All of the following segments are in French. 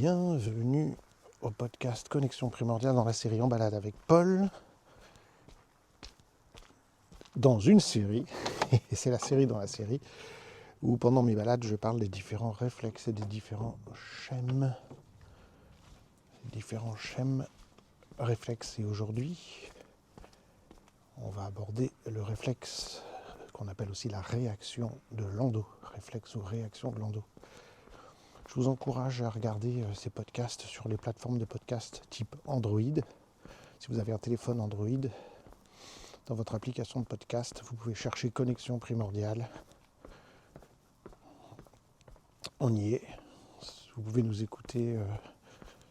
Bienvenue au podcast Connexion Primordiale dans la série En balade avec Paul. Dans une série, et c'est la série dans la série, où pendant mes balades je parle des différents réflexes et des différents schèmes. Réflexes. Et aujourd'hui, on va aborder le réflexe qu'on appelle aussi la réaction de Landau. Réflexe ou réaction de Landau. Je vous encourage à regarder ces podcasts sur les plateformes de podcast type Android. Si vous avez un téléphone Android, dans votre application de podcast, vous pouvez chercher Connexion Primordiale. On y est. Vous pouvez nous écouter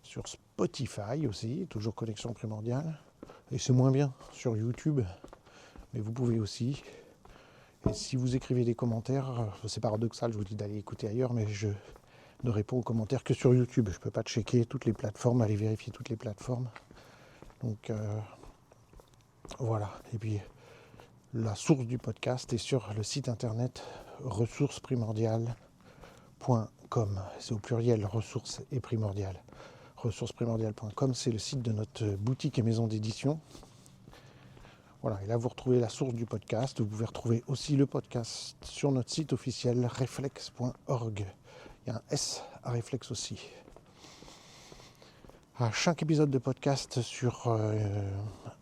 sur Spotify aussi, toujours Connexion Primordiale. Et c'est moins bien sur YouTube, mais vous pouvez aussi. Et si vous écrivez des commentaires, c'est paradoxal, je vous dis d'aller écouter ailleurs, mais je ne réponds aux commentaires que sur YouTube. Je ne peux pas checker toutes les plateformes, aller vérifier toutes les plateformes. Donc voilà. Et puis la source du podcast est sur le site internet ressourcesprimordiales.com. C'est au pluriel, ressources et primordiales. Ressourcesprimordiales.com, c'est le site de notre boutique et maison d'édition. Voilà, et là vous retrouvez la source du podcast. Vous pouvez retrouver aussi le podcast sur notre site officiel reflex.org. Il y a un S à réflexe aussi. À chaque épisode de podcast sur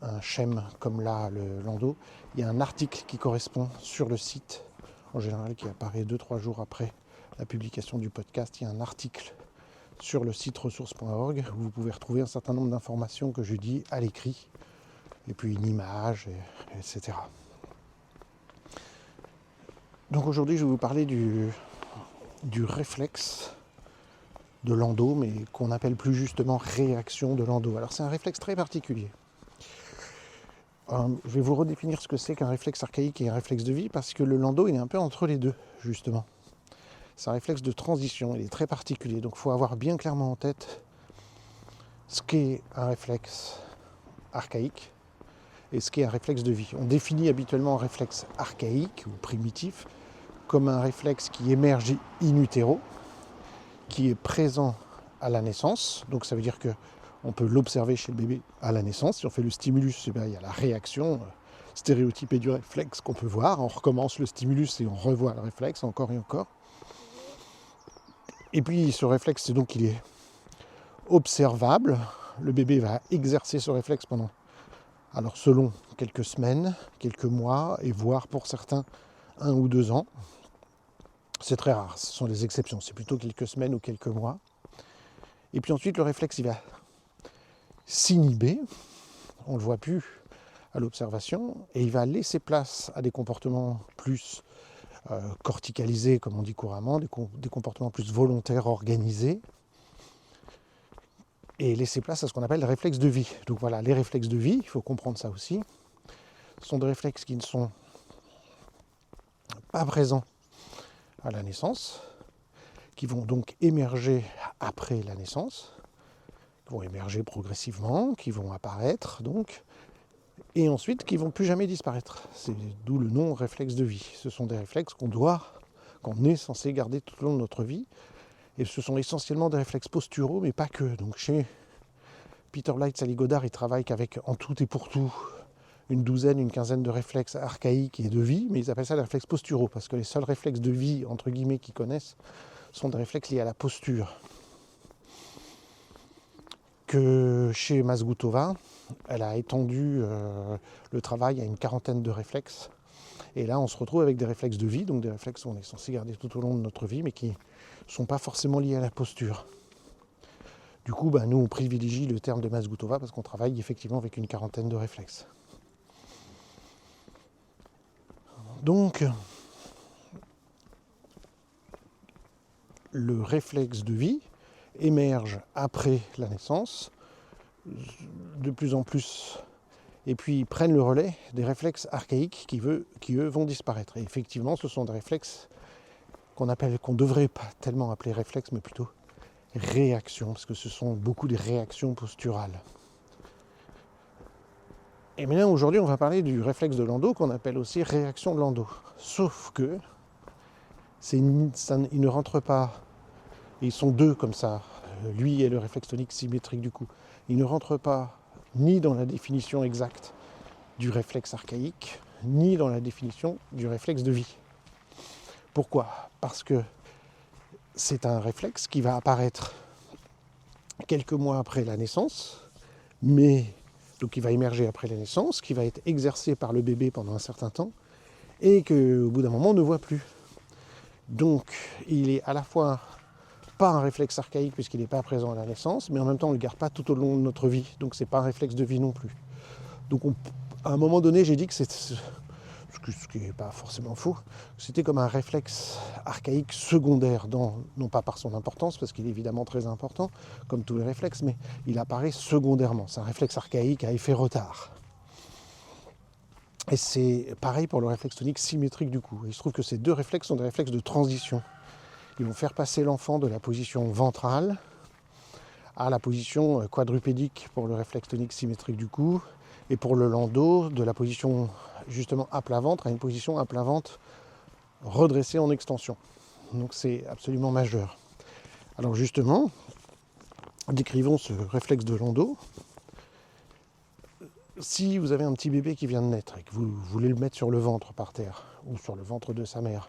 un schème comme là, le Landau, il y a un article qui correspond sur le site, en général qui apparaît 2-3 jours après la publication du podcast. Il y a un article sur le site ressources.org où vous pouvez retrouver un certain nombre d'informations que je dis à l'écrit, et puis une image, etc. Donc aujourd'hui, je vais vous parler du réflexe de Landau, mais qu'on appelle plus justement réaction de Landau. Alors c'est un réflexe très particulier. Je vais vous redéfinir ce que c'est qu'un réflexe archaïque et un réflexe de vie, parce que le Landau, il est un peu entre les deux, justement. C'est un réflexe de transition, il est très particulier, donc il faut avoir bien clairement en tête ce qu'est un réflexe archaïque et ce qu'est un réflexe de vie. On définit habituellement un réflexe archaïque ou primitif comme un réflexe qui émerge in utero, qui est présent à la naissance. Donc ça veut dire qu'on peut l'observer chez le bébé à la naissance. Si on fait le stimulus, il y a la réaction stéréotypée du réflexe qu'on peut voir. On recommence le stimulus et on revoit le réflexe encore et encore. Et puis ce réflexe, c'est donc il est observable. Le bébé va exercer ce réflexe pendant, alors selon quelques semaines, quelques mois, et voire pour certains 1 ou 2 ans. C'est très rare, ce sont les exceptions, c'est plutôt quelques semaines ou quelques mois. Et puis ensuite, le réflexe, il va s'inhiber, on ne le voit plus à l'observation, et il va laisser place à des comportements plus corticalisés, comme on dit couramment, des comportements plus volontaires, organisés, et laisser place à ce qu'on appelle les réflexes de vie. Donc voilà, les réflexes de vie, il faut comprendre ça aussi, sont des réflexes qui ne sont pas présents à la naissance, qui vont donc émerger après la naissance, qui vont émerger progressivement, qui vont apparaître donc, et ensuite qui ne vont plus jamais disparaître. C'est d'où le nom réflexe de vie. Ce sont des réflexes qu'on est censé garder tout au long de notre vie, et ce sont essentiellement des réflexes posturaux, mais pas que. Donc chez Peter Light, Sally Godard, ils travaillent qu'avec en tout et pour tout une quinzaine de réflexes archaïques et de vie, mais ils appellent ça des réflexes posturaux, parce que les seuls réflexes de vie, entre guillemets, qu'ils connaissent, sont des réflexes liés à la posture. Que chez Mazgutova, elle a étendu le travail à une quarantaine de réflexes, et là on se retrouve avec des réflexes de vie, donc des réflexes qu'on est censé garder tout au long de notre vie, mais qui ne sont pas forcément liés à la posture. Du coup, nous on privilégie le terme de Mazgutova parce qu'on travaille effectivement avec une quarantaine de réflexes. Donc, le réflexe de vie émerge après la naissance, de plus en plus, et puis prennent le relais des réflexes archaïques qui eux vont disparaître. Et effectivement, ce sont des réflexes qu'on devrait pas tellement appeler réflexes, mais plutôt réactions, parce que ce sont beaucoup des réactions posturales. Et maintenant, aujourd'hui, on va parler du réflexe de Landau, qu'on appelle aussi réaction de Landau. Sauf que ils ne rentrent pas, et ils sont deux comme ça, lui et le réflexe tonique symétrique du cou, il ne rentre pas ni dans la définition exacte du réflexe archaïque, ni dans la définition du réflexe de vie. Pourquoi ? Parce que c'est un réflexe qui va apparaître quelques mois après la naissance, mais donc il va émerger après la naissance, qui va être exercé par le bébé pendant un certain temps, et qu'au bout d'un moment on ne voit plus. Donc il est à la fois pas un réflexe archaïque puisqu'il n'est pas présent à la naissance, mais en même temps on ne le garde pas tout au long de notre vie, donc c'est pas un réflexe de vie non plus. Donc à un moment donné j'ai dit que c'est ce qui n'est pas forcément faux, c'était comme un réflexe archaïque secondaire, non pas par son importance, parce qu'il est évidemment très important, comme tous les réflexes, mais il apparaît secondairement. C'est un réflexe archaïque à effet retard. Et c'est pareil pour le réflexe tonique symétrique du cou. Il se trouve que ces deux réflexes sont des réflexes de transition. Ils vont faire passer l'enfant de la position ventrale à la position quadrupédique pour le réflexe tonique symétrique du cou, et pour le landau, de la position justement à plat ventre à une position à plat ventre redressée en extension. Donc c'est absolument majeur. Alors justement, décrivons ce réflexe de landau. Si vous avez un petit bébé qui vient de naître et que vous voulez le mettre sur le ventre par terre, ou sur le ventre de sa mère,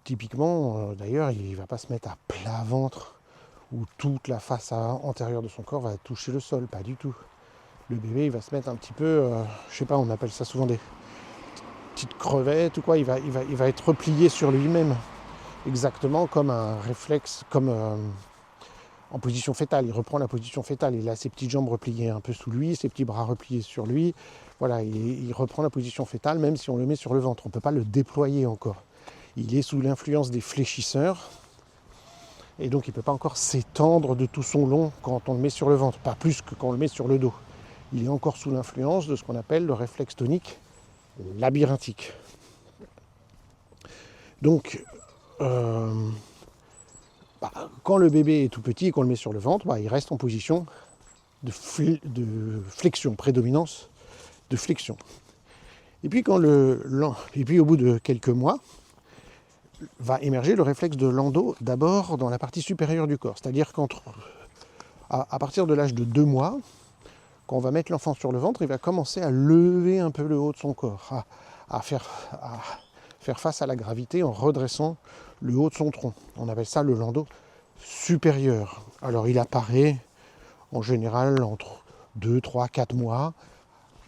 typiquement, d'ailleurs, il ne va pas se mettre à plat ventre où toute la face antérieure de son corps va toucher le sol, pas du tout. Le bébé il va se mettre un petit peu, je sais pas, on appelle ça souvent des petites crevettes ou quoi, il va être replié sur lui-même, exactement comme un réflexe, comme en position fétale. Il reprend la position fétale, il a ses petites jambes repliées un peu sous lui, ses petits bras repliés sur lui, voilà, il reprend la position fétale même si on le met sur le ventre, on ne peut pas le déployer encore. Il est sous l'influence des fléchisseurs, et donc il ne peut pas encore s'étendre de tout son long quand on le met sur le ventre, pas plus que quand on le met sur le dos. Il est encore sous l'influence de ce qu'on appelle le réflexe tonique labyrinthique. Donc, quand le bébé est tout petit et qu'on le met sur le ventre, il reste en position de flexion, prédominance de flexion. Et puis, au bout de quelques mois, va émerger le réflexe de landau d'abord dans la partie supérieure du corps. C'est-à-dire qu'à partir de l'âge de 2 mois, quand on va mettre l'enfant sur le ventre, il va commencer à lever un peu le haut de son corps, à faire face à la gravité en redressant le haut de son tronc. On appelle ça le landau supérieur. Alors il apparaît en général entre 2, 3, 4 mois.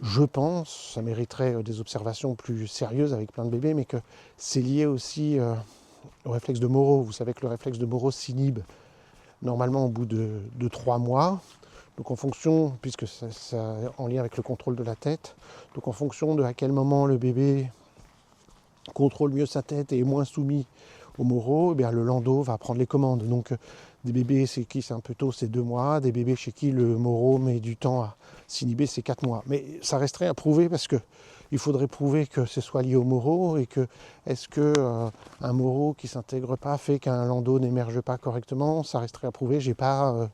Je pense, ça mériterait des observations plus sérieuses avec plein de bébés, mais que c'est lié aussi au réflexe de Moro. Vous savez que le réflexe de Moro s'inhibe normalement au bout de 3 mois. Donc en fonction, puisque c'est en lien avec le contrôle de la tête, donc en fonction de à quel moment le bébé contrôle mieux sa tête et est moins soumis au Moro, le landau va prendre les commandes. Donc des bébés chez qui c'est un peu tôt, c'est 2 mois, des bébés chez qui le Moro met du temps à s'inhiber, c'est 4 mois. Mais ça resterait à prouver parce que il faudrait prouver que ce soit lié au Moro et que est-ce que un Moro qui ne s'intègre pas fait qu'un landau n'émerge pas correctement, ça resterait à prouver. J'ai pas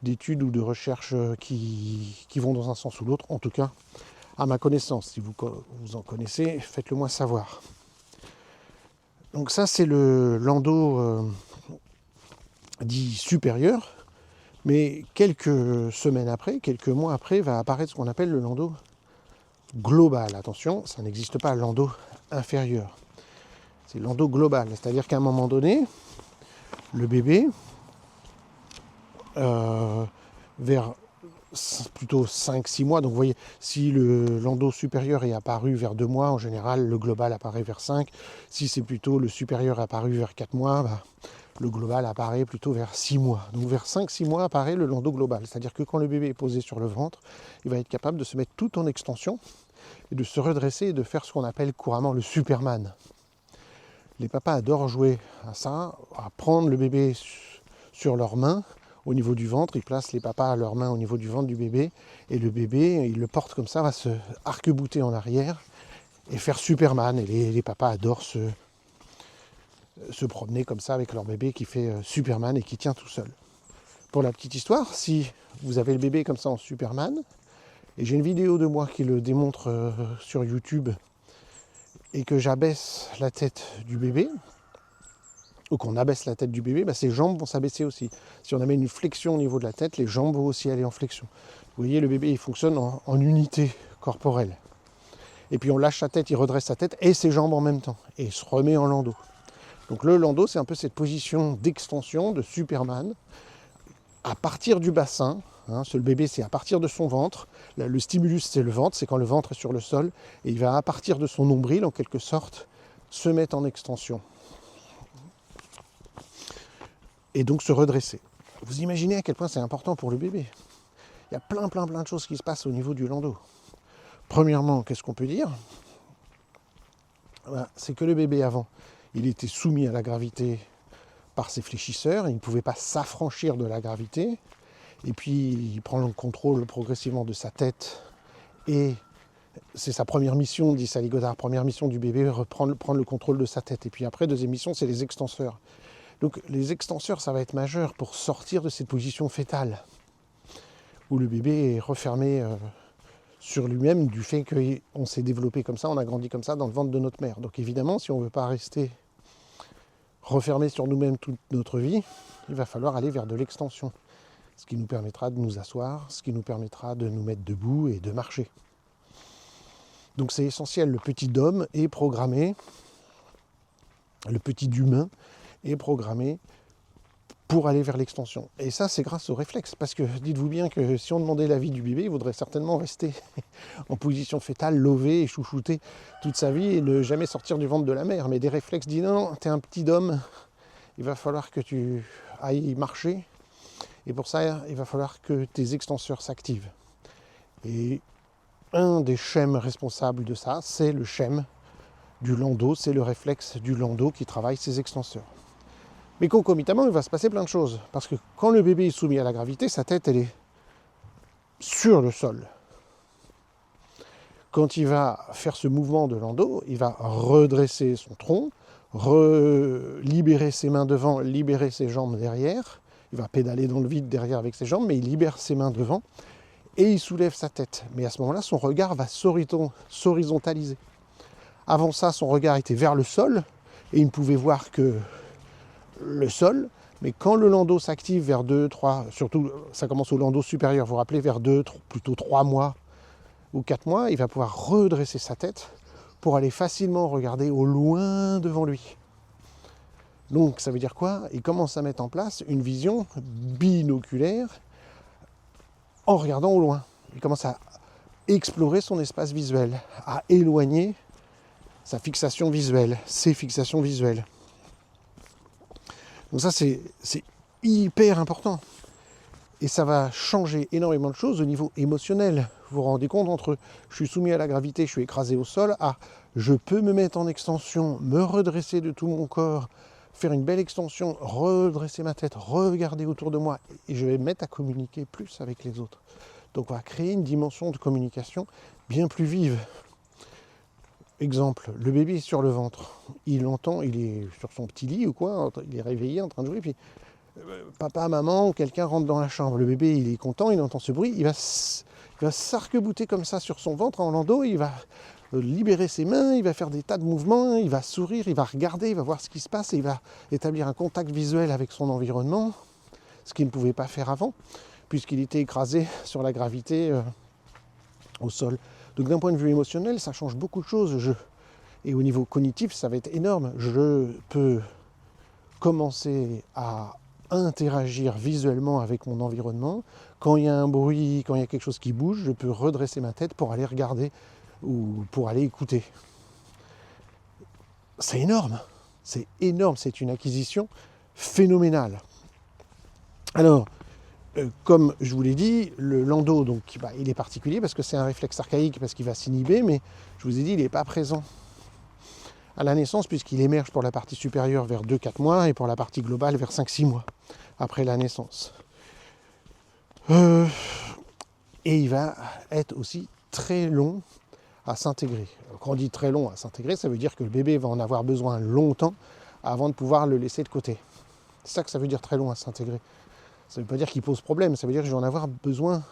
d'études ou de recherches qui vont dans un sens ou l'autre, en tout cas à ma connaissance. Si vous en connaissez, faites-le moi savoir. Donc ça c'est le landau dit supérieur, mais quelques semaines après, quelques mois après, va apparaître ce qu'on appelle le landau global. Attention, ça n'existe pas landau inférieur. C'est landau global, c'est-à-dire qu'à un moment donné, le bébé vers plutôt 5-6 mois. Donc vous voyez, si le landau supérieur est apparu vers 2 mois, en général, le global apparaît vers 5. Si c'est plutôt le supérieur apparu vers 4 mois, le global apparaît plutôt vers 6 mois. Donc vers 5-6 mois apparaît le landau global. C'est-à-dire que quand le bébé est posé sur le ventre, il va être capable de se mettre tout en extension et de se redresser et de faire ce qu'on appelle couramment le Superman. Les papas adorent jouer à ça, à prendre le bébé sur leurs mains au niveau du ventre, ils placent les papas à leurs mains au niveau du ventre du bébé, et le bébé, il le porte comme ça, va se arc-bouter en arrière et faire Superman. Et les papas adorent se promener comme ça avec leur bébé qui fait Superman et qui tient tout seul. Pour la petite histoire, si vous avez le bébé comme ça en Superman, et j'ai une vidéo de moi qui le démontre sur YouTube, et que j'abaisse la tête du bébé, ou qu'on abaisse la tête du bébé, ses jambes vont s'abaisser aussi. Si on amène une flexion au niveau de la tête, les jambes vont aussi aller en flexion. Vous voyez, le bébé, il fonctionne en unité corporelle. Et puis on lâche sa tête, il redresse sa tête et ses jambes en même temps. Et il se remet en landau. Donc le landau, c'est un peu cette position d'extension de Superman à partir du bassin. Le bébé, c'est à partir de son ventre. Le stimulus, c'est le ventre, c'est quand le ventre est sur le sol. Et il va, à partir de son nombril, en quelque sorte, se mettre en extension. Et donc se redresser. Vous imaginez à quel point c'est important pour le bébé. Il y a plein de choses qui se passent au niveau du landau. Premièrement, qu'est-ce qu'on peut dire ? C'est que le bébé, avant, il était soumis à la gravité par ses fléchisseurs, il ne pouvait pas s'affranchir de la gravité, et puis il prend le contrôle progressivement de sa tête, et c'est sa première mission, dit Sally Godard, première mission du bébé, prendre le contrôle de sa tête, et puis après, deuxième mission, c'est les extenseurs. Donc les extenseurs, ça va être majeur pour sortir de cette position fétale, où le bébé est refermé sur lui-même du fait qu'on s'est développé comme ça, on a grandi comme ça dans le ventre de notre mère. Donc évidemment, si on ne veut pas rester refermé sur nous-mêmes toute notre vie, il va falloir aller vers de l'extension. Ce qui nous permettra de nous asseoir, ce qui nous permettra de nous mettre debout et de marcher. Donc c'est essentiel, le petit d'homme est programmé, le petit d'humain est programmé pour aller vers l'extension. Et ça, c'est grâce au réflexe, parce que dites-vous bien que si on demandait l'avis du bébé, il voudrait certainement rester en position fétale, lové et chouchouté toute sa vie et ne jamais sortir du ventre de la mère. Mais des réflexes disent non, t'es un petit homme, il va falloir que tu ailles marcher, et pour ça, il va falloir que tes extenseurs s'activent. Et un des schèmes responsables de ça, c'est le schème du landau, c'est le réflexe du landau qui travaille ses extenseurs. Mais concomitamment, il va se passer plein de choses. Parce que quand le bébé est soumis à la gravité, sa tête, elle est sur le sol. Quand il va faire ce mouvement de landau, il va redresser son tronc, libérer ses mains devant, libérer ses jambes derrière. Il va pédaler dans le vide derrière avec ses jambes, mais il libère ses mains devant et il soulève sa tête. Mais à ce moment-là, son regard va s'horizontaliser. Avant ça, son regard était vers le sol et il ne pouvait voir que le sol, mais quand le landau s'active vers 2, 3, surtout ça commence au landau supérieur, vous vous rappelez, vers 2, plutôt 3 mois ou 4 mois, il va pouvoir redresser sa tête pour aller facilement regarder au loin devant lui. Donc ça veut dire quoi ? Il commence à mettre en place une vision binoculaire en regardant au loin. Il commence à explorer son espace visuel, à éloigner sa fixation visuelle, ses fixations visuelles. Donc ça, c'est hyper important. Et ça va changer énormément de choses au niveau émotionnel. Vous vous rendez compte entre je suis soumis à la gravité, je suis écrasé au sol, à je peux me mettre en extension, me redresser de tout mon corps, faire une belle extension, redresser ma tête, regarder autour de moi, et je vais me mettre à communiquer plus avec les autres. Donc on va créer une dimension de communication bien plus vive. Exemple, le bébé est sur le ventre, il entend, il est sur son petit lit ou quoi, il est réveillé en train de jouer, puis papa, maman, quelqu'un rentre dans la chambre, le bébé il est content, il entend ce bruit, il va s'arc-bouter comme ça sur son ventre en landau, il va libérer ses mains, il va faire des tas de mouvements, il va sourire, il va regarder, il va voir ce qui se passe, et il va établir un contact visuel avec son environnement, ce qu'il ne pouvait pas faire avant, puisqu'il était écrasé sur la gravité au sol. Donc d'un point de vue émotionnel, ça change beaucoup de choses. Et au niveau cognitif, ça va être énorme. Je peux commencer à interagir visuellement avec mon environnement. Quand il y a un bruit, quand il y a quelque chose qui bouge, je peux redresser ma tête pour aller regarder ou pour aller écouter. C'est énorme, c'est une acquisition phénoménale. Alors, comme je vous l'ai dit, le landau, donc, il est particulier parce que c'est un réflexe archaïque, parce qu'il va s'inhiber, mais je vous ai dit, il n'est pas présent à la naissance puisqu'il émerge pour la partie supérieure vers 2-4 mois et pour la partie globale vers 5-6 mois après la naissance. Et il va être aussi très long à s'intégrer. Quand on dit très long à s'intégrer, ça veut dire que le bébé va en avoir besoin longtemps avant de pouvoir le laisser de côté. C'est ça que ça veut dire très long à s'intégrer. Ça ne veut pas dire qu'il pose problème, ça veut dire que je vais en avoir besoin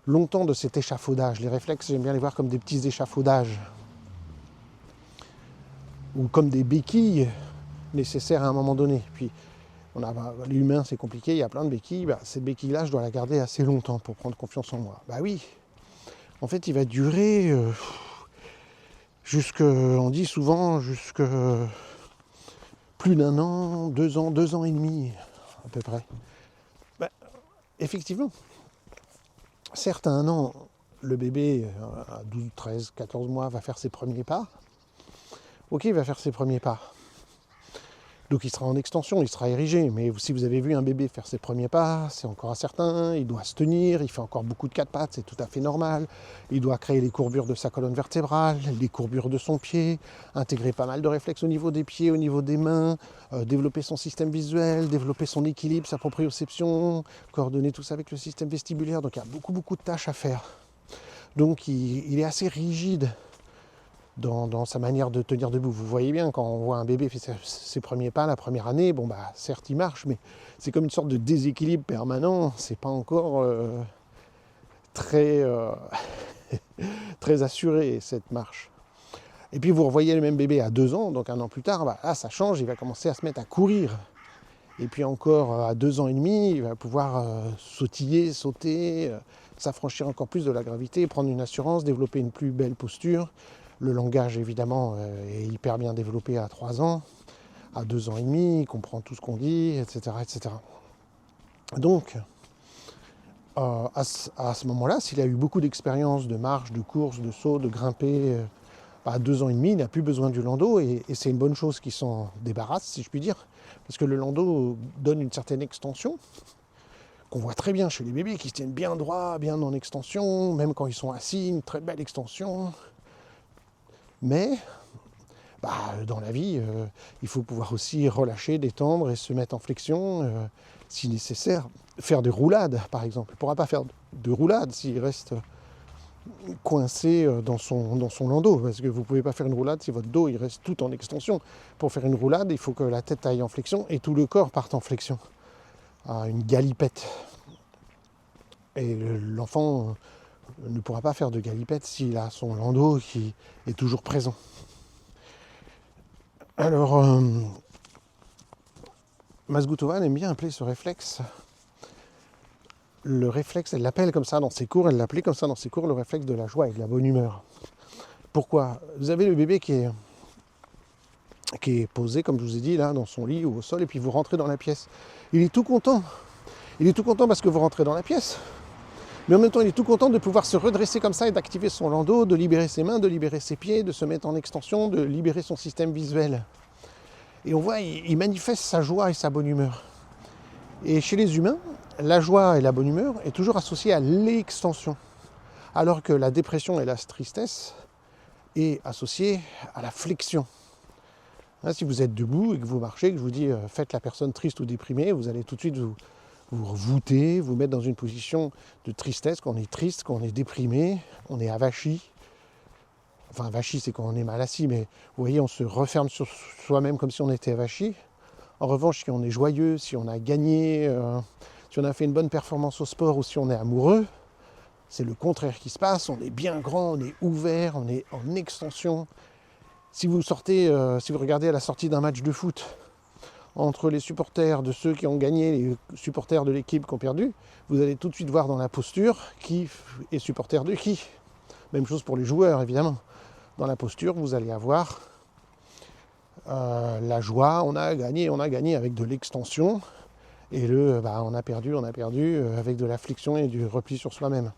longtemps de cet échafaudage. Les réflexes, j'aime bien les voir comme des petits échafaudages. Ou comme des béquilles nécessaire à un moment donné. Puis l'humain c'est compliqué, il y a plein de béquilles, cette béquille-là je dois la garder assez longtemps pour prendre confiance en moi. Bah oui, en fait il va durer on dit souvent jusque plus d'un an, 2 ans et demi à peu près. Bah, effectivement, certes à 1 an, le bébé à 12, 13, 14 mois va faire ses premiers pas. Ok, il va faire ses premiers pas. Donc il sera en extension, il sera érigé. Mais si vous avez vu un bébé faire ses premiers pas, c'est encore incertain, il doit se tenir, il fait encore beaucoup de quatre pattes, c'est tout à fait normal. Il doit créer les courbures de sa colonne vertébrale, les courbures de son pied, intégrer pas mal de réflexes au niveau des pieds, au niveau des mains, développer son système visuel, développer son équilibre, sa proprioception, coordonner tout ça avec le système vestibulaire. Donc il y a beaucoup de tâches à faire. Donc il est assez rigide dans sa manière de tenir debout. Vous voyez bien, quand on voit un bébé faire ses premiers pas la première année, certes il marche, mais c'est comme une sorte de déséquilibre permanent, c'est pas encore très, très assuré cette marche. Et puis vous revoyez le même bébé à 2 ans, donc 1 an plus tard, là ça change, il va commencer à se mettre à courir. Et puis encore à 2 ans et demi, il va pouvoir sautiller, sauter, s'affranchir encore plus de la gravité, prendre une assurance, développer une plus belle posture. Le langage, évidemment, est hyper bien développé à 3 ans. À 2 ans et demi, il comprend tout ce qu'on dit, etc. etc. Donc, à ce moment-là, s'il a eu beaucoup d'expérience de marche, de course, de saut, de grimper, à 2 ans et demi, il n'a plus besoin du landau et c'est une bonne chose qu'il s'en débarrasse, si je puis dire, parce que le landau donne une certaine extension, qu'on voit très bien chez les bébés qui se tiennent bien droit, bien en extension, même quand ils sont assis, une très belle extension. Mais dans la vie, il faut pouvoir aussi relâcher, détendre et se mettre en flexion, si nécessaire. Faire des roulades, par exemple. Il ne pourra pas faire de roulades s'il reste coincé dans son landau, parce que vous ne pouvez pas faire une roulade si votre dos il reste tout en extension. Pour faire une roulade, il faut que la tête aille en flexion et tout le corps parte en flexion. Une galipette. Et l'enfant ne pourra pas faire de galipette s'il a son landau qui est toujours présent. Alors, Masgoutova aime bien appeler ce réflexe, le réflexe, elle l'appelle comme ça dans ses cours, elle l'appelait comme ça dans ses cours, le réflexe de la joie et de la bonne humeur. Pourquoi ? Vous avez le bébé qui est posé, comme je vous ai dit, là, dans son lit ou au sol, et puis vous rentrez dans la pièce. Il est tout content. Il est tout content parce que vous rentrez dans la pièce. Mais en même temps, il est tout content de pouvoir se redresser comme ça et d'activer son landau, de libérer ses mains, de libérer ses pieds, de se mettre en extension, de libérer son système visuel. Et on voit, il manifeste sa joie et sa bonne humeur. Et chez les humains, la joie et la bonne humeur est toujours associée à l'extension. Alors que la dépression et la tristesse est associée à la flexion. Si vous êtes debout et que vous marchez, que je vous dis faites la personne triste ou déprimée, vous allez tout de suite vous voûter, vous mettre dans une position de tristesse, quand on est triste, quand on est déprimé, on est avachi. Enfin, avachi, c'est quand on est mal assis, mais vous voyez, on se referme sur soi-même comme si on était avachi. En revanche, si on est joyeux, si on a gagné, si on a fait une bonne performance au sport ou si on est amoureux, c'est le contraire qui se passe. On est bien grand, on est ouvert, on est en extension. Si vous regardez à la sortie d'un match de foot, entre les supporters de ceux qui ont gagné et les supporters de l'équipe qui ont perdu, vous allez tout de suite voir dans la posture qui est supporter de qui. Même chose pour les joueurs, évidemment. Dans la posture, vous allez avoir la joie, on a gagné avec de l'extension, et on a perdu avec de la flexion et du repli sur soi-même.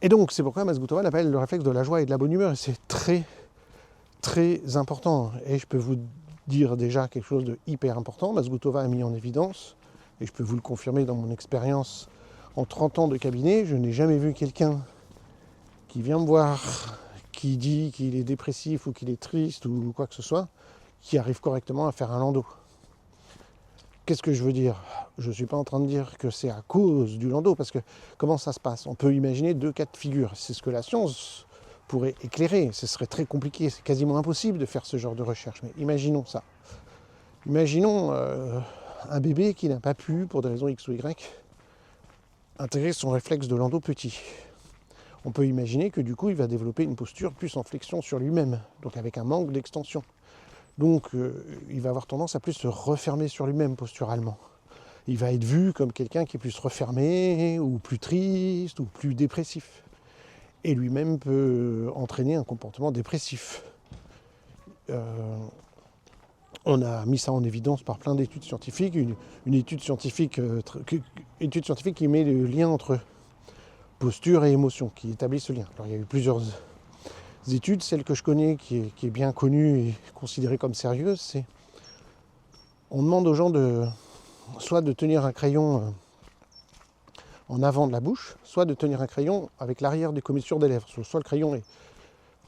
Et donc, c'est pourquoi Masgoutova l'appelle le réflexe de la joie et de la bonne humeur, et c'est très, très important. Et je peux vous dire déjà quelque chose de hyper important. Masgoutova a mis en évidence, et je peux vous le confirmer dans mon expérience en 30 ans de cabinet, je n'ai jamais vu quelqu'un qui vient me voir, qui dit qu'il est dépressif ou qu'il est triste ou quoi que ce soit, qui arrive correctement à faire un landau. Qu'est-ce que je veux dire ? Je ne suis pas en train de dire que c'est à cause du landau, parce que comment ça se passe ? On peut imaginer 2 cas de figure. C'est ce que la science pourrait éclairer. Ce serait très compliqué, c'est quasiment impossible de faire ce genre de recherche. Mais imaginons ça. Imaginons un bébé qui n'a pas pu, pour des raisons X ou Y, intégrer son réflexe de landau petit. On peut imaginer que du coup, il va développer une posture plus en flexion sur lui-même, donc avec un manque d'extension. Donc il va avoir tendance à plus se refermer sur lui-même posturalement. Il va être vu comme quelqu'un qui est plus refermé, ou plus triste, ou plus dépressif. Et lui-même peut entraîner un comportement dépressif. On a mis ça en évidence par plein d'études scientifiques. Une étude scientifique qui met le lien entre posture et émotion, qui établit ce lien. Alors il y a eu plusieurs études. Celle que je connais, qui est bien connue et considérée comme sérieuse, c'est on demande aux gens soit de tenir un crayon en avant de la bouche, soit de tenir un crayon avec l'arrière des commissures des lèvres. Soit le crayon est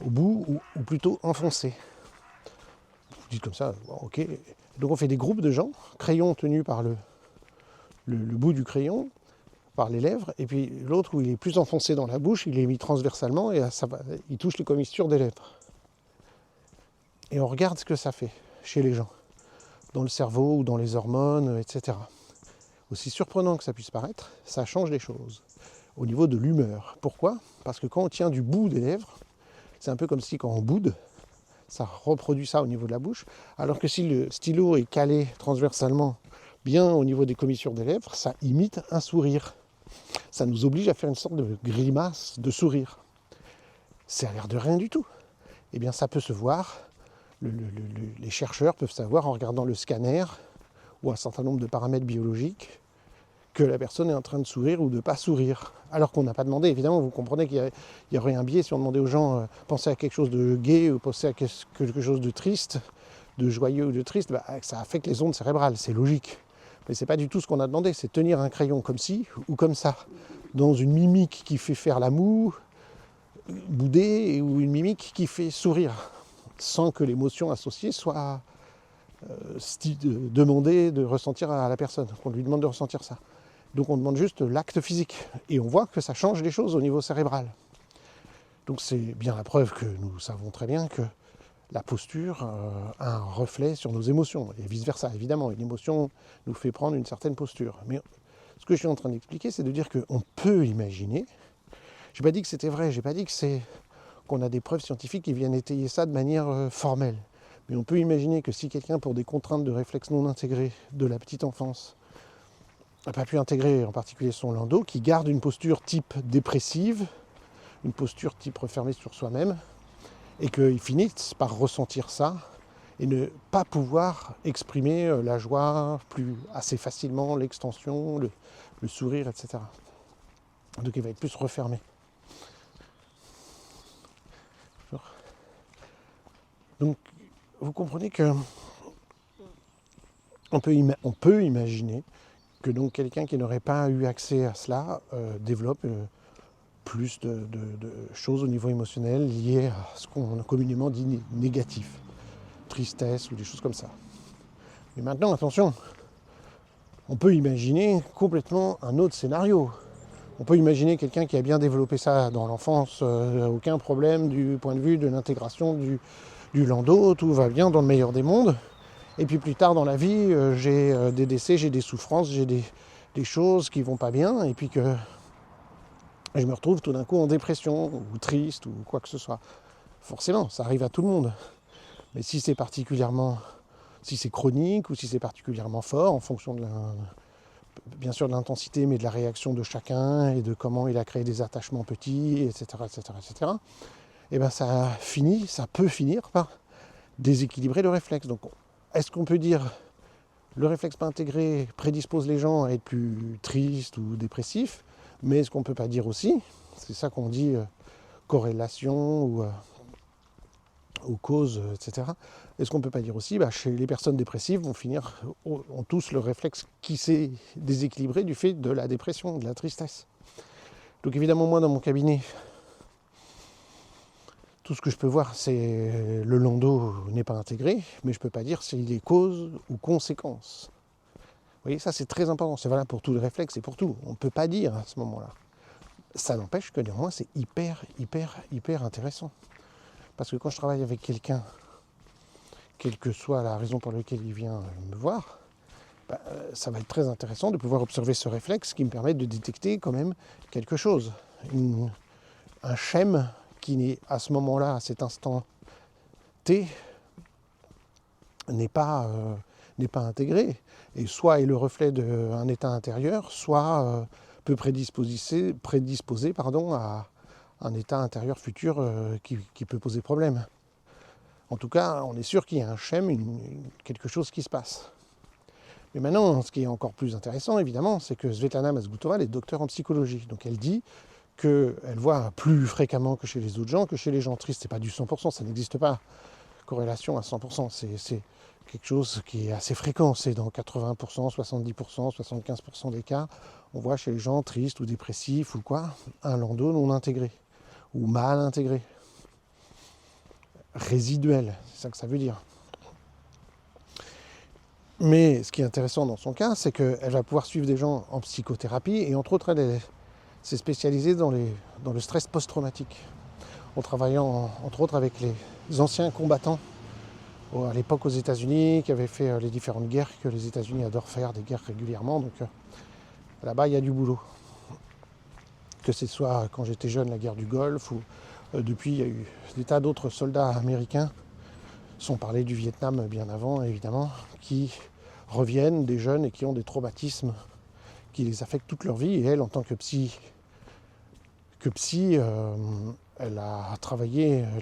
au bout ou plutôt enfoncé. Vous dites comme ça, bon, ok. Donc on fait des groupes de gens, crayon tenu par le bout du crayon, par les lèvres, et puis l'autre où il est plus enfoncé dans la bouche, il est mis transversalement et il touche les commissures des lèvres. Et on regarde ce que ça fait chez les gens, dans le cerveau ou dans les hormones, etc. Aussi surprenant que ça puisse paraître, ça change les choses au niveau de l'humeur. Pourquoi ? Parce que quand on tient du bout des lèvres, c'est un peu comme si quand on boude, ça reproduit ça au niveau de la bouche, alors que si le stylo est calé transversalement bien au niveau des commissures des lèvres, ça imite un sourire. Ça nous oblige à faire une sorte de grimace de sourire. Ça a l'air de rien du tout. Eh bien ça peut se voir, les chercheurs peuvent savoir en regardant le scanner ou un certain nombre de paramètres biologiques que la personne est en train de sourire ou de ne pas sourire. Alors qu'on n'a pas demandé, évidemment, vous comprenez qu'il y aurait un biais si on demandait aux gens penser à quelque chose de gai ou penser à quelque chose de triste, de joyeux ou de triste, ça affecte les ondes cérébrales, c'est logique. Mais c'est pas du tout ce qu'on a demandé, c'est tenir un crayon comme ci ou comme ça, dans une mimique qui fait faire la moue, bouder, ou une mimique qui fait sourire, sans que l'émotion associée soit demandée de ressentir à la personne, qu'on lui demande de ressentir ça. Donc on demande juste l'acte physique. Et on voit que ça change les choses au niveau cérébral. Donc c'est bien la preuve que nous savons très bien que la posture a un reflet sur nos émotions. Et vice-versa, évidemment. Une émotion nous fait prendre une certaine posture. Mais ce que je suis en train d'expliquer, c'est de dire qu'on peut imaginer. Je n'ai pas dit que c'était vrai, je n'ai pas dit qu'on a des preuves scientifiques qui viennent étayer ça de manière formelle. Mais on peut imaginer que si quelqu'un, pour des contraintes de réflexes non intégrées de la petite enfance, n'a pas pu intégrer en particulier son landau, qui garde une posture type dépressive, une posture type refermée sur soi-même, et qu'il finisse par ressentir ça et ne pas pouvoir exprimer la joie plus assez facilement, l'extension, le sourire, etc. Donc il va être plus refermé. Donc vous comprenez que on peut imaginer que donc quelqu'un qui n'aurait pas eu accès à cela développe plus de choses au niveau émotionnel liées à ce qu'on a communément dit négatif, tristesse ou des choses comme ça. Mais maintenant, attention, on peut imaginer complètement un autre scénario. On peut imaginer quelqu'un qui a bien développé ça dans l'enfance, aucun problème du point de vue de l'intégration du landau, tout va bien dans le meilleur des mondes. Et puis plus tard dans la vie, j'ai des décès, j'ai des souffrances, j'ai des choses qui vont pas bien, et puis que je me retrouve tout d'un coup en dépression, ou triste, ou quoi que ce soit. Forcément, ça arrive à tout le monde. Mais si c'est chronique, ou si c'est particulièrement fort, en fonction bien sûr de l'intensité, mais de la réaction de chacun, et de comment il a créé des attachements petits, etc., etc., etc., et bien ça peut finir par déséquilibrer le réflexe. Donc est-ce qu'on peut dire le réflexe pas intégré prédispose les gens à être plus tristes ou dépressifs, mais est-ce qu'on ne peut pas dire aussi, c'est ça qu'on dit corrélation ou cause, etc. Est-ce qu'on ne peut pas dire aussi, chez les personnes dépressives ont tous le réflexe qui s'est déséquilibré du fait de la dépression, de la tristesse. Donc évidemment, moi dans mon cabinet, tout ce que je peux voir, c'est le landau n'est pas intégré, mais je ne peux pas dire s'il est cause ou conséquence. Vous voyez, ça c'est très important, c'est valable pour tout le réflexe et pour tout. On ne peut pas dire à ce moment-là. Ça n'empêche que néanmoins c'est hyper intéressant. Parce que quand je travaille avec quelqu'un, quelle que soit la raison pour laquelle il vient me voir, ça va être très intéressant de pouvoir observer ce réflexe qui me permet de détecter quand même quelque chose. Un schème qui n'est à ce moment-là, à cet instant T, n'est pas intégré, et soit est le reflet d'un état intérieur, soit peut prédisposer à un état intérieur futur qui peut poser problème. En tout cas, on est sûr qu'il y a un schème, quelque chose qui se passe. Mais maintenant, ce qui est encore plus intéressant, évidemment, c'est que Svetlana Mazgutova, elle est docteure en psychologie. Donc elle dit qu'elle voit plus fréquemment que chez les autres gens, que chez les gens tristes. C'est pas du 100%, ça n'existe pas. Corrélation à 100%, c'est quelque chose qui est assez fréquent. C'est dans 80%, 70%, 75% des cas, on voit chez les gens tristes ou dépressifs ou quoi, un landau non intégré ou mal intégré. Résiduel, c'est ça que ça veut dire. Mais ce qui est intéressant dans son cas, c'est qu'elle va pouvoir suivre des gens en psychothérapie et entre autres, elle s'est spécialisée dans le stress post-traumatique, en travaillant entre autres avec les anciens combattants à l'époque aux États-Unis, qui avaient fait les différentes guerres que les États-Unis adorent faire, des guerres régulièrement. Donc là-bas, il y a du boulot. Que ce soit quand j'étais jeune, la guerre du Golfe, ou depuis, il y a eu des tas d'autres soldats américains, sans parler du Vietnam bien avant, évidemment, qui reviennent, des jeunes, et qui ont des traumatismes qui les affectent toute leur vie. Et elle, en tant que psy, elle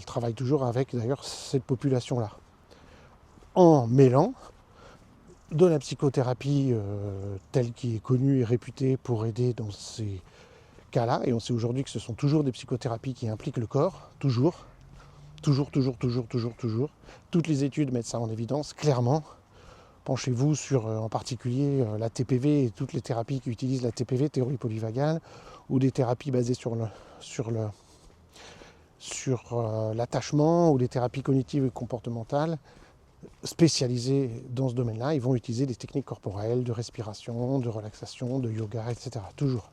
travaille toujours avec, d'ailleurs, cette population-là, en mêlant de la psychothérapie telle qui est connue et réputée pour aider dans ces cas-là, et on sait aujourd'hui que ce sont toujours des psychothérapies qui impliquent le corps, toujours. Toutes les études mettent ça en évidence, clairement. Penchez-vous sur, en particulier, la TPV et toutes les thérapies qui utilisent la TPV, théorie polyvagale, ou des thérapies basées sur l'attachement, ou des thérapies cognitives et comportementales spécialisées dans ce domaine-là. Ils vont utiliser des techniques corporelles, de respiration, de relaxation, de yoga, etc. Toujours.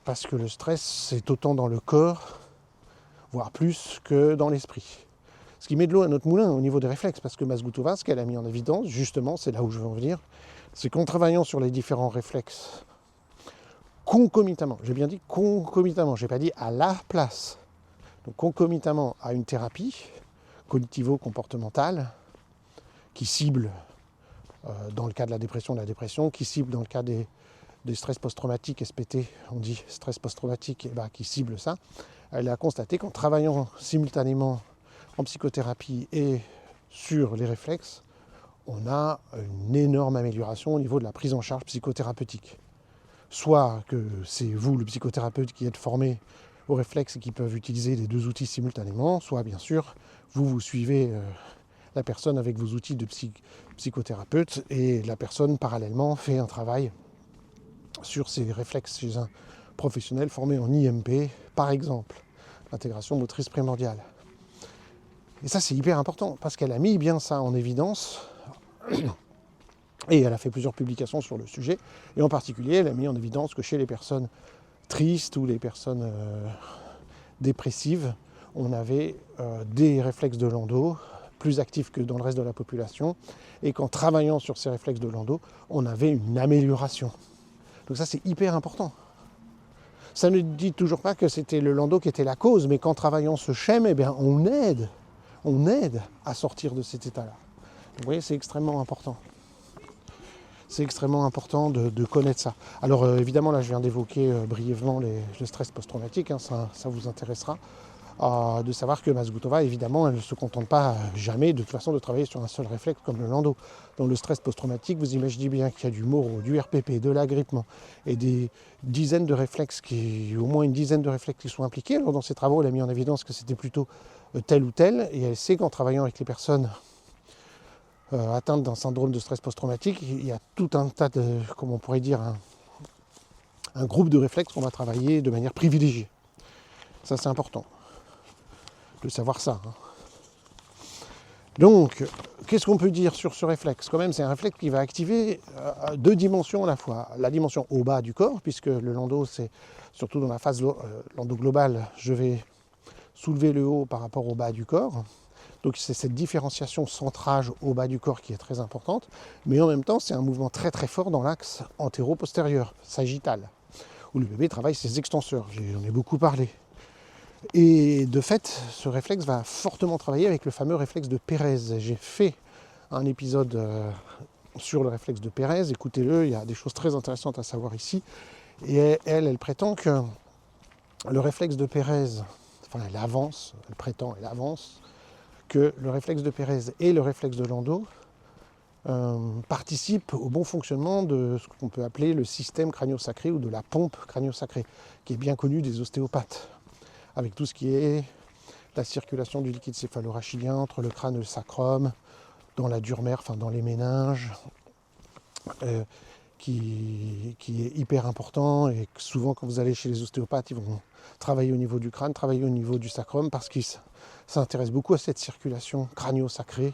Parce que le stress, c'est autant dans le corps, voire plus que dans l'esprit. Ce qui met de l'eau à notre moulin au niveau des réflexes, parce que Mazgutova, ce qu'elle a mis en évidence, justement, c'est là où je veux en venir, c'est qu'en travaillant sur les différents réflexes concomitamment, j'ai bien dit concomitamment, j'ai pas dit à la place, donc concomitamment à une thérapie cognitivo-comportementale qui cible, dans le cas de la dépression, qui cible dans le cas des stress post-traumatiques, SPT, on dit stress post-traumatique, qui cible ça. Elle a constaté qu'en travaillant simultanément en psychothérapie et sur les réflexes, on a une énorme amélioration au niveau de la prise en charge psychothérapeutique. Soit que c'est vous, le psychothérapeute, qui êtes formé aux réflexes et qui peuvent utiliser les deux outils simultanément, soit bien sûr, vous suivez la personne avec vos outils de psychothérapeute et la personne parallèlement fait un travail sur ces réflexes chez un professionnel formé en IMP, par exemple, l'intégration motrice primordiale. Et ça, c'est hyper important, parce qu'elle a mis bien ça en évidence, et elle a fait plusieurs publications sur le sujet, et en particulier, elle a mis en évidence que chez les personnes tristes ou les personnes dépressives, on avait des réflexes de Landau plus actifs que dans le reste de la population, et qu'en travaillant sur ces réflexes de Landau, on avait une amélioration. Donc ça, c'est hyper important. Ça ne dit toujours pas que c'était le Landau qui était la cause, mais qu'en travaillant ce schème, on aide à sortir de cet état-là. Vous voyez, c'est extrêmement important. C'est extrêmement important de connaître ça. Alors évidemment, là, je viens d'évoquer brièvement le stress post-traumatique, ça vous intéressera. De savoir que Mazgutova, évidemment, elle ne se contente pas jamais de toute façon de travailler sur un seul réflexe comme le Landau. Dans le stress post-traumatique, vous imaginez bien qu'il y a du Moro, du RPP, de l'agrippement et des dizaines de réflexes, au moins une dizaine de réflexes qui sont impliqués. Alors dans ses travaux, elle a mis en évidence que c'était plutôt tel ou tel, et elle sait qu'en travaillant avec les personnes atteintes d'un syndrome de stress post-traumatique, il y a tout un tas de, comment on pourrait dire, un groupe de réflexes qu'on va travailler de manière privilégiée. Ça, c'est important de savoir ça. Donc, qu'est-ce qu'on peut dire sur ce réflexe ? Quand même, c'est un réflexe qui va activer deux dimensions à la fois. La dimension au bas du corps, puisque le Landau, c'est surtout dans la phase Landau globale, je vais soulever le haut par rapport au bas du corps. Donc c'est cette différenciation centrage au bas du corps qui est très importante, mais en même temps, c'est un mouvement très très fort dans l'axe antéro-postérieur, sagittal, où le bébé travaille ses extenseurs. J'en ai beaucoup parlé. Et de fait, ce réflexe va fortement travailler avec le fameux réflexe de Pérez. J'ai fait un épisode sur le réflexe de Pérez, écoutez-le, il y a des choses très intéressantes à savoir ici. Et elle prétend que le réflexe de Pérez, enfin elle avance, elle prétend, elle avance, que le réflexe de Pérez et le réflexe de Landau participent au bon fonctionnement de ce qu'on peut appeler le système crânio-sacré ou de la pompe crânio-sacrée, qui est bien connu des ostéopathes, avec tout ce qui est la circulation du liquide céphalorachidien entre le crâne et le sacrum, dans la dure mère, enfin dans les méninges, qui est hyper important, et que souvent quand vous allez chez les ostéopathes, ils vont travailler au niveau du crâne, travailler au niveau du sacrum, parce qu'ils s'intéressent beaucoup à cette circulation crânio-sacrée,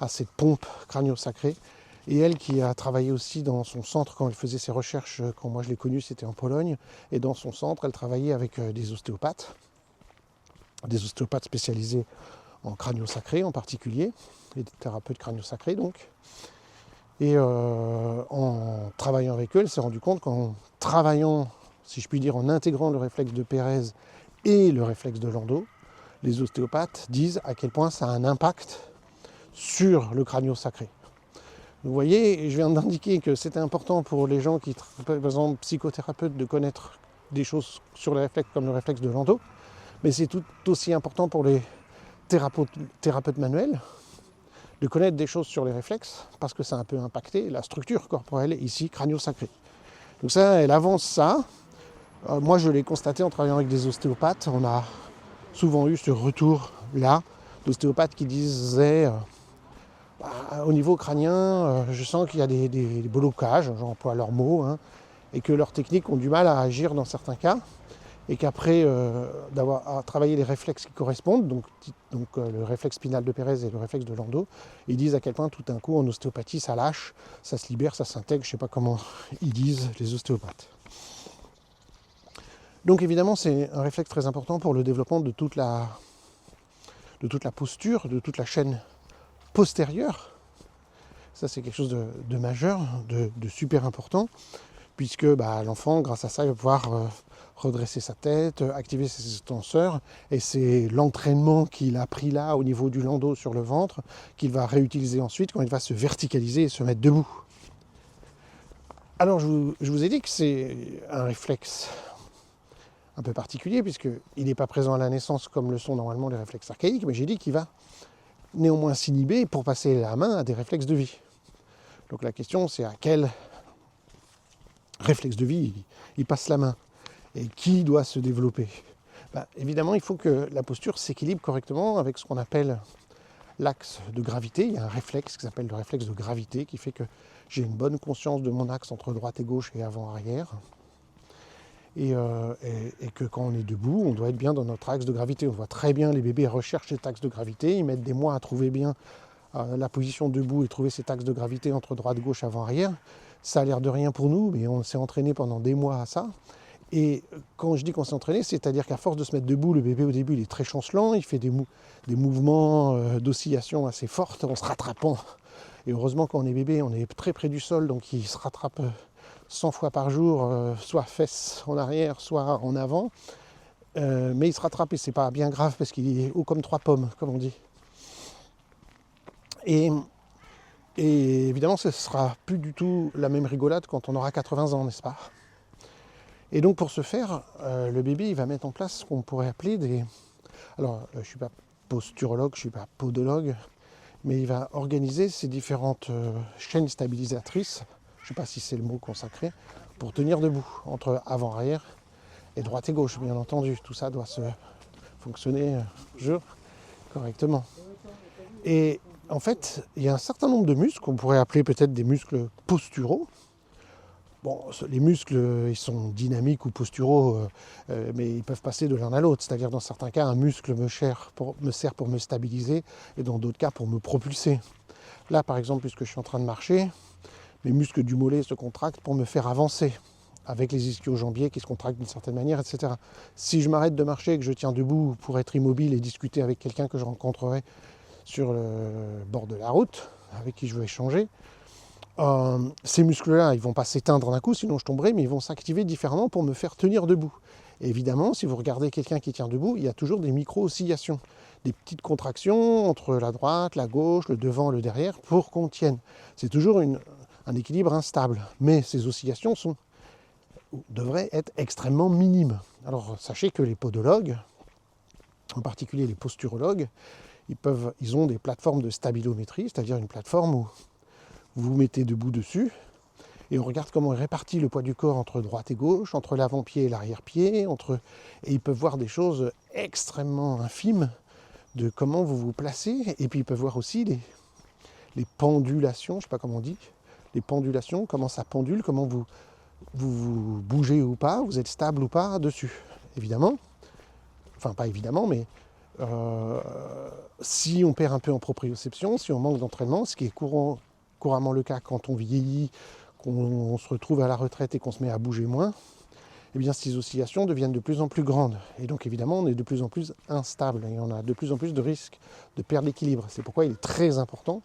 à cette pompe crânio-sacrée. Et elle qui a travaillé aussi dans son centre quand elle faisait ses recherches, quand moi je l'ai connue, c'était en Pologne, et dans son centre, elle travaillait avec des ostéopathes spécialisés en crânio-sacré en particulier, des thérapeutes crânio-sacrés donc. Et en travaillant avec eux, elle s'est rendue compte qu'en travaillant, si je puis dire, en intégrant le réflexe de Pérez et le réflexe de Landau, les ostéopathes disent à quel point ça a un impact sur le crânio-sacré. Vous voyez, je viens d'indiquer que c'était important pour les gens qui, par exemple, psychothérapeutes, de connaître des choses sur les réflexes comme le réflexe de Landau, mais c'est tout aussi important pour les thérapeutes manuels de connaître des choses sur les réflexes, parce que ça a un peu impacté la structure corporelle, ici, crânio-sacrée. Donc ça, elle avance ça. Moi, je l'ai constaté en travaillant avec des ostéopathes. On a souvent eu ce retour-là d'ostéopathes qui disaient au niveau crânien, je sens qu'il y a des blocages, j'emploie leurs mots, et que leurs techniques ont du mal à agir dans certains cas, et qu'après d'avoir travaillé les réflexes qui correspondent, donc le réflexe spinal de Pérez et le réflexe de Landau, ils disent à quel point tout d'un coup en ostéopathie ça lâche, ça se libère, ça s'intègre, je ne sais pas comment ils disent les ostéopathes. Donc évidemment c'est un réflexe très important pour le développement de toute la posture, de toute la chaîne postérieure. Ça c'est quelque chose de majeur, de super important, puisque l'enfant, grâce à ça, il va pouvoir redresser sa tête, activer ses extenseurs, et c'est l'entraînement qu'il a pris là au niveau du landau sur le ventre qu'il va réutiliser ensuite quand il va se verticaliser et se mettre debout. Alors je vous ai dit que c'est un réflexe un peu particulier, puisqu'il n'est pas présent à la naissance comme le sont normalement les réflexes archaïques, mais j'ai dit qu'il va néanmoins s'inhiber pour passer la main à des réflexes de vie. Donc la question c'est à quel réflexe de vie il passe la main et qui doit se développer. Évidemment, il faut que la posture s'équilibre correctement avec ce qu'on appelle l'axe de gravité. Il y a un réflexe qui s'appelle le réflexe de gravité qui fait que j'ai une bonne conscience de mon axe entre droite et gauche et avant-arrière. Et que quand on est debout, on doit être bien dans notre axe de gravité. On voit très bien les bébés rechercher cet axe de gravité. Ils mettent des mois à trouver bien la position debout et trouver cet axe de gravité entre droite, gauche, avant-arrière. Ça a l'air de rien pour nous, mais on s'est entraîné pendant des mois à ça. Et quand je dis qu'on s'est entraîné, c'est-à-dire qu'à force de se mettre debout, le bébé au début il est très chancelant, il fait des mouvements d'oscillation assez fortes en se rattrapant. Et heureusement quand on est bébé, on est très près du sol, donc il se rattrape 100 fois par jour, soit fesses en arrière, soit en avant. Mais il se rattrape et c'est pas bien grave parce qu'il est haut comme 3 pommes, comme on dit. Et évidemment, ce ne sera plus du tout la même rigolade quand on aura 80 ans, n'est-ce pas ? Et donc pour ce faire, le bébé il va mettre en place ce qu'on pourrait appeler des... Alors je ne suis pas posturologue, je ne suis pas podologue, mais il va organiser ces différentes chaînes stabilisatrices, je ne sais pas si c'est le mot consacré, pour tenir debout, entre avant-arrière et droite et gauche, bien entendu. Tout ça doit se fonctionner correctement. Et en fait, il y a un certain nombre de muscles, qu'on pourrait appeler peut-être des muscles posturaux. Bon, les muscles, ils sont dynamiques ou posturaux, mais ils peuvent passer de l'un à l'autre. C'est-à-dire, dans certains cas, un muscle me sert pour me stabiliser, et dans d'autres cas, pour me propulser. Là, par exemple, puisque je suis en train de marcher, mes muscles du mollet se contractent pour me faire avancer, avec les ischio-jambiers qui se contractent d'une certaine manière, etc. Si je m'arrête de marcher et que je tiens debout pour être immobile et discuter avec quelqu'un que je rencontrerai sur le bord de la route, avec qui je veux échanger, ces muscles-là, ils ne vont pas s'éteindre d'un coup, sinon je tomberai, mais ils vont s'activer différemment pour me faire tenir debout. Et évidemment, si vous regardez quelqu'un qui tient debout, il y a toujours des micro-oscillations, des petites contractions entre la droite, la gauche, le devant, le derrière, pour qu'on tienne. C'est toujours un équilibre instable. Mais ces oscillations devraient être extrêmement minimes. Alors sachez que les podologues, en particulier les posturologues, ils ont des plateformes de stabilométrie, c'est-à-dire une plateforme où vous vous mettez debout dessus et on regarde comment est réparti le poids du corps entre droite et gauche, entre l'avant-pied et l'arrière-pied, et ils peuvent voir des choses extrêmement infimes de comment vous vous placez, et puis ils peuvent voir aussi les pendulations, je ne sais pas comment on dit, les pendulations, comment ça pendule, comment vous bougez ou pas, vous êtes stable ou pas dessus. Évidemment, enfin pas évidemment, mais si on perd un peu en proprioception, si on manque d'entraînement, ce qui est couramment le cas quand on vieillit, qu'on se retrouve à la retraite et qu'on se met à bouger moins, eh bien ces oscillations deviennent de plus en plus grandes. Et donc évidemment, on est de plus en plus instable et on a de plus en plus de risques de perdre l'équilibre. C'est pourquoi il est très important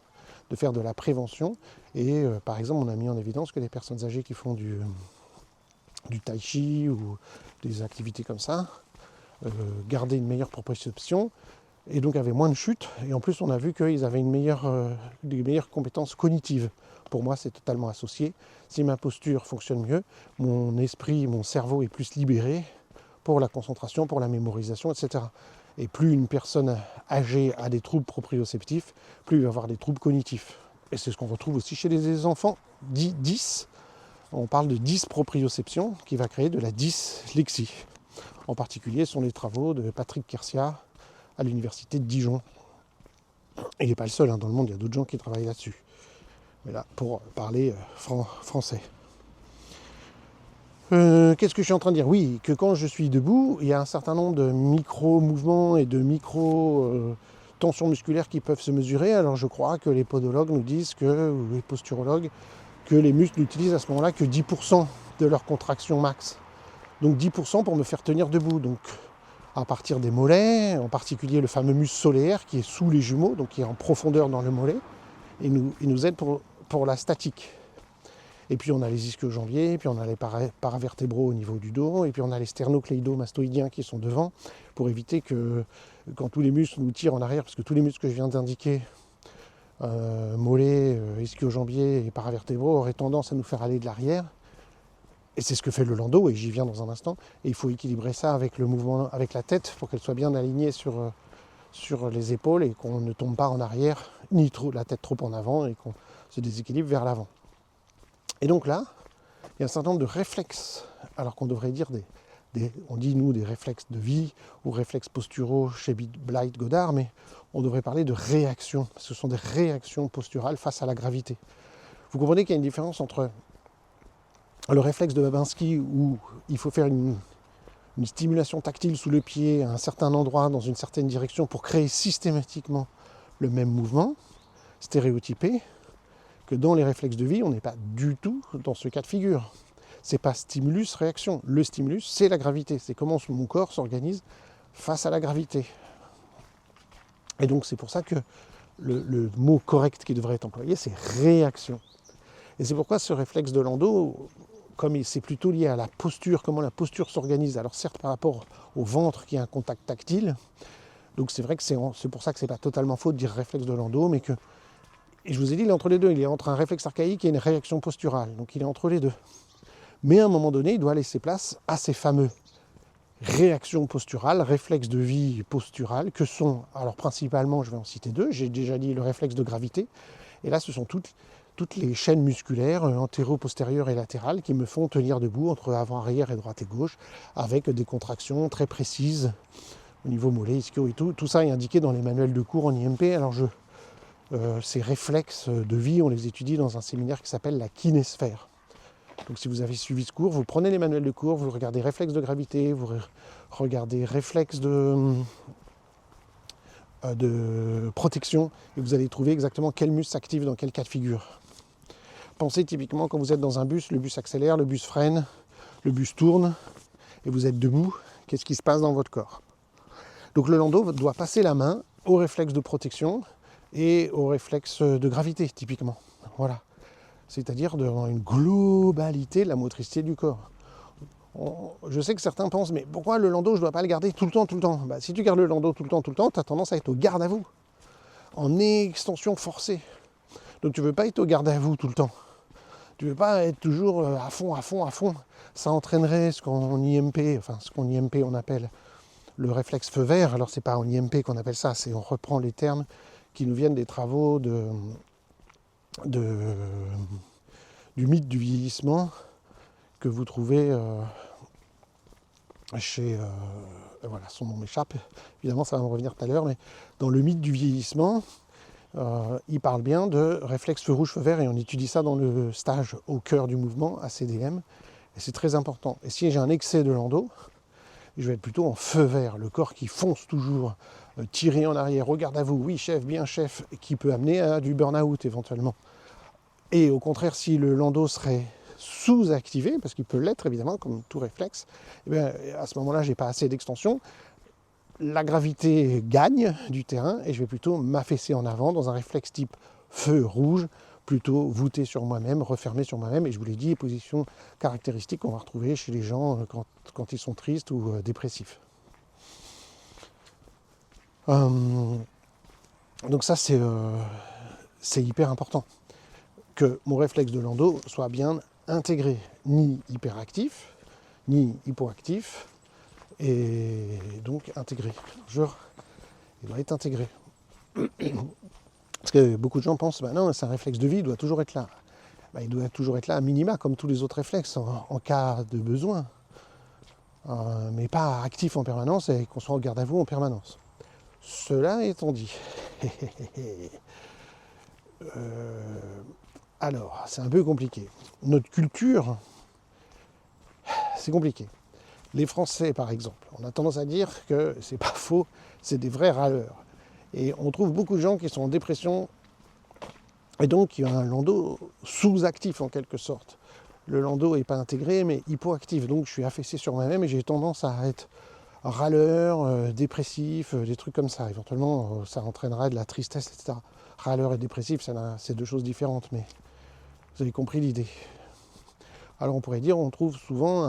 de faire de la prévention. Et par exemple, on a mis en évidence que les personnes âgées qui font du tai chi ou des activités comme ça, gardaient une meilleure proprioception et donc avaient moins de chutes. Et en plus, on a vu qu'ils avaient des meilleures compétences cognitives. Pour moi, c'est totalement associé. Si ma posture fonctionne mieux, mon esprit, mon cerveau est plus libéré pour la concentration, pour la mémorisation, etc. Et plus une personne âgée a des troubles proprioceptifs, plus il va avoir des troubles cognitifs. Et c'est ce qu'on retrouve aussi chez les enfants dits 10. On parle de dysproprioception qui va créer de la dyslexie. En particulier, ce sont les travaux de Patrick Kersia à l'université de Dijon. Et il n'est pas le seul, dans le monde, il y a d'autres gens qui travaillent là-dessus. Mais là, pour parler français. Qu'est-ce que je suis en train de dire? Oui, que quand je suis debout, il y a un certain nombre de micro-mouvements et de micro-tensions musculaires qui peuvent se mesurer. Alors je crois que les podologues nous disent ou les posturologues, que les muscles n'utilisent à ce moment-là que 10% de leur contraction max. Donc 10% pour me faire tenir debout. Donc à partir des mollets, en particulier le fameux muscle solaire qui est sous les jumeaux, donc qui est en profondeur dans le mollet, et nous aide pour la statique. Et puis on a les ischio-jambiers, puis on a les paravertébraux au niveau du dos, et puis on a les sternocléido-mastoïdiens qui sont devant, pour éviter que quand tous les muscles nous tirent en arrière, parce que tous les muscles que je viens d'indiquer, mollets, ischio-jambiers et paravertébraux, auraient tendance à nous faire aller de l'arrière. Et c'est ce que fait le landau, et j'y viens dans un instant. Et il faut équilibrer ça avec le mouvement, avec la tête, pour qu'elle soit bien alignée sur les épaules et qu'on ne tombe pas en arrière, ni la tête trop en avant, et qu'on se déséquilibre vers l'avant. Et donc là, il y a un certain nombre de réflexes, alors qu'on devrait dire on dit nous des réflexes de vie ou réflexes posturaux chez Blythe Goddard, mais on devrait parler de réactions. Ce sont des réactions posturales face à la gravité. Vous comprenez qu'il y a une différence entre le réflexe de Babinski où il faut faire une stimulation tactile sous le pied à un certain endroit dans une certaine direction pour créer systématiquement le même mouvement stéréotypé, que dans les réflexes de vie, on n'est pas du tout dans ce cas de figure. C'est pas stimulus-réaction. Le stimulus, c'est la gravité. C'est comment mon corps s'organise face à la gravité. Et donc c'est pour ça que le mot correct qui devrait être employé, c'est réaction. Et c'est pourquoi ce réflexe de Landau, comme c'est plutôt lié à la posture, comment la posture s'organise, alors certes par rapport au ventre qui a un contact tactile, donc c'est vrai que c'est pour ça que c'est pas totalement faux de dire réflexe de Landau, mais que, et je vous ai dit, il est entre les deux, il est entre un réflexe archaïque et une réaction posturale, donc il est entre les deux. Mais à un moment donné, il doit laisser place à ces fameux réactions posturales, réflexes de vie posturales, que sont, alors principalement, je vais en citer deux, j'ai déjà dit le réflexe de gravité, et là ce sont toutes les chaînes musculaires, antéro-postérieures et latérales, qui me font tenir debout entre avant-arrière et droite et gauche, avec des contractions très précises au niveau mollet, ischio et tout. Tout ça est indiqué dans les manuels de cours en IMP. Alors ces réflexes de vie, on les étudie dans un séminaire qui s'appelle la kinésphère. Donc si vous avez suivi ce cours, vous prenez les manuels de cours, vous regardez réflexes de gravité, vous regardez réflexes de protection, et vous allez trouver exactement quel muscle s'active dans quel cas de figure. Pensez typiquement quand vous êtes dans un bus, le bus accélère, le bus freine, le bus tourne, et vous êtes debout, qu'est-ce qui se passe dans votre corps? Donc le landau doit passer la main au réflexe de protection et au réflexe de gravité, typiquement. Voilà. C'est-à-dire dans une globalité de la motricité du corps. Je sais que certains pensent, mais pourquoi le landau, je ne dois pas le garder tout le temps, tout le temps? Si tu gardes le landau tout le temps, tu as tendance à être au garde à vous, en extension forcée. Donc tu ne veux pas être au garde à vous tout le temps. Tu ne veux pas être toujours à fond, à fond, à fond. Ça entraînerait ce qu'en IMP, on appelle le réflexe feu vert. Alors c'est pas en IMP qu'on appelle ça, on reprend les termes qui nous viennent des travaux du mythe du vieillissement que vous trouvez chez... voilà, son nom m'échappe, évidemment ça va me revenir tout à l'heure, mais dans le mythe du vieillissement, il parle bien de réflexe feu rouge, feu vert, et on étudie ça dans le stage au cœur du mouvement, ACDM, et c'est très important. Et si j'ai un excès de landau, je vais être plutôt en feu vert, le corps qui fonce toujours, tiré en arrière, regarde à vous, oui chef, bien chef, qui peut amener à du burn-out éventuellement. Et au contraire, si le landau serait sous-activé, parce qu'il peut l'être évidemment, comme tout réflexe, eh bien, à ce moment-là, je n'ai pas assez d'extension. La gravité gagne du terrain et je vais plutôt m'affaisser en avant dans un réflexe type feu rouge, plutôt voûté sur moi-même, refermé sur moi-même. Et je vous l'ai dit, position caractéristique qu'on va retrouver chez les gens quand ils sont tristes ou dépressifs. Donc ça, c'est hyper important. Que mon réflexe de landau soit bien intégré, ni hyperactif, ni hypoactif, et donc intégré. Il doit être intégré. Parce que beaucoup de gens pensent, non, c'est un réflexe de vie, il doit toujours être là. Il doit toujours être là à minima, comme tous les autres réflexes, en cas de besoin. Mais pas actif en permanence et qu'on soit au garde à vous en permanence. Cela étant dit, alors, c'est un peu compliqué. Notre culture, c'est compliqué. Les Français, par exemple, on a tendance à dire que c'est pas faux, c'est des vrais râleurs. Et on trouve beaucoup de gens qui sont en dépression et donc qui ont un landau sous-actif en quelque sorte. Le landau n'est pas intégré mais hypoactif, donc je suis affaissé sur moi-même et j'ai tendance à être râleur, dépressif, des trucs comme ça. Éventuellement, ça entraînera de la tristesse, etc. Râleur et dépressif, c'est deux choses différentes, mais vous avez compris l'idée. Alors on pourrait dire on trouve souvent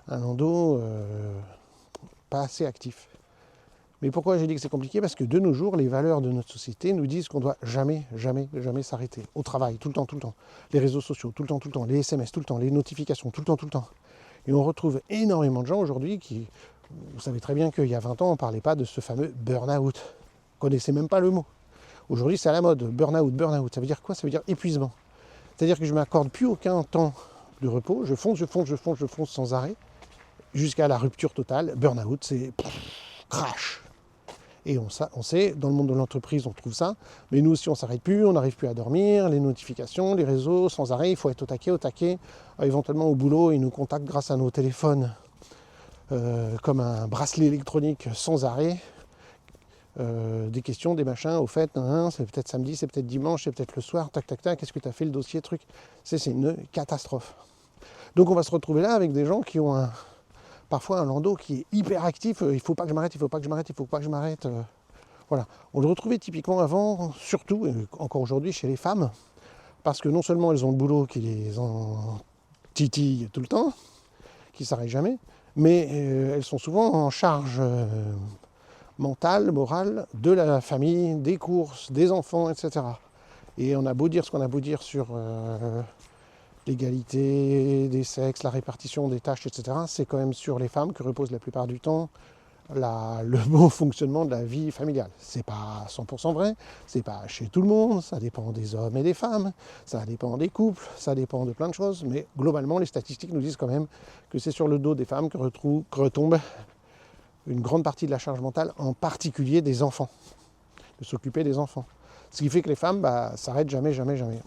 un landau pas assez actif. Mais pourquoi j'ai dit que c'est compliqué? Parce que de nos jours, les valeurs de notre société nous disent qu'on ne doit jamais, jamais, jamais s'arrêter. Au travail, tout le temps, tout le temps. Les réseaux sociaux, tout le temps, tout le temps. Les SMS, tout le temps. Les notifications, tout le temps, tout le temps. Et on retrouve énormément de gens aujourd'hui qui, vous savez très bien qu'il y a 20 ans, on ne parlait pas de ce fameux burn-out. On ne connaissait même pas le mot. Aujourd'hui, c'est à la mode. Burn-out, burn-out. Ça veut dire quoi? Ça veut dire épuisement. C'est-à-dire que je ne m'accorde plus aucun temps de repos. Je fonce sans arrêt. Jusqu'à la rupture totale. Burn-out, c'est crash. Et on sait, dans le monde de l'entreprise, on trouve ça. Mais nous aussi, on ne s'arrête plus, on n'arrive plus à dormir. Les notifications, les réseaux, sans arrêt, il faut être au taquet. Éventuellement, au boulot, ils nous contactent grâce à nos téléphones, comme un bracelet électronique sans arrêt. Des questions, des machins, au fait, c'est peut-être samedi, c'est peut-être dimanche, c'est peut-être le soir, tac, tac, tac, qu'est-ce que tu as fait, le dossier, truc. C'est une catastrophe. Donc on va se retrouver là avec des gens qui ont parfois un landau qui est hyper actif, il ne faut pas que je m'arrête, il ne faut pas que je m'arrête, il ne faut pas que je m'arrête. Voilà. On le retrouvait typiquement avant, surtout, et encore aujourd'hui, chez les femmes, parce que non seulement elles ont le boulot qui les en titille tout le temps, qui ne s'arrête jamais, mais elles sont souvent en charge mentale, morale, de la famille, des courses, des enfants, etc. Et on a beau dire ce qu'on a beau dire sur l'égalité des sexes, la répartition des tâches, etc., c'est quand même sur les femmes que repose la plupart du temps le bon fonctionnement de la vie familiale. C'est pas 100% vrai, c'est pas chez tout le monde, ça dépend des hommes et des femmes, ça dépend des couples, ça dépend de plein de choses, mais globalement, les statistiques nous disent quand même que c'est sur le dos des femmes que retombe une grande partie de la charge mentale, en particulier des enfants, de s'occuper des enfants. Ce qui fait que les femmes s'arrêtent jamais, jamais, jamais.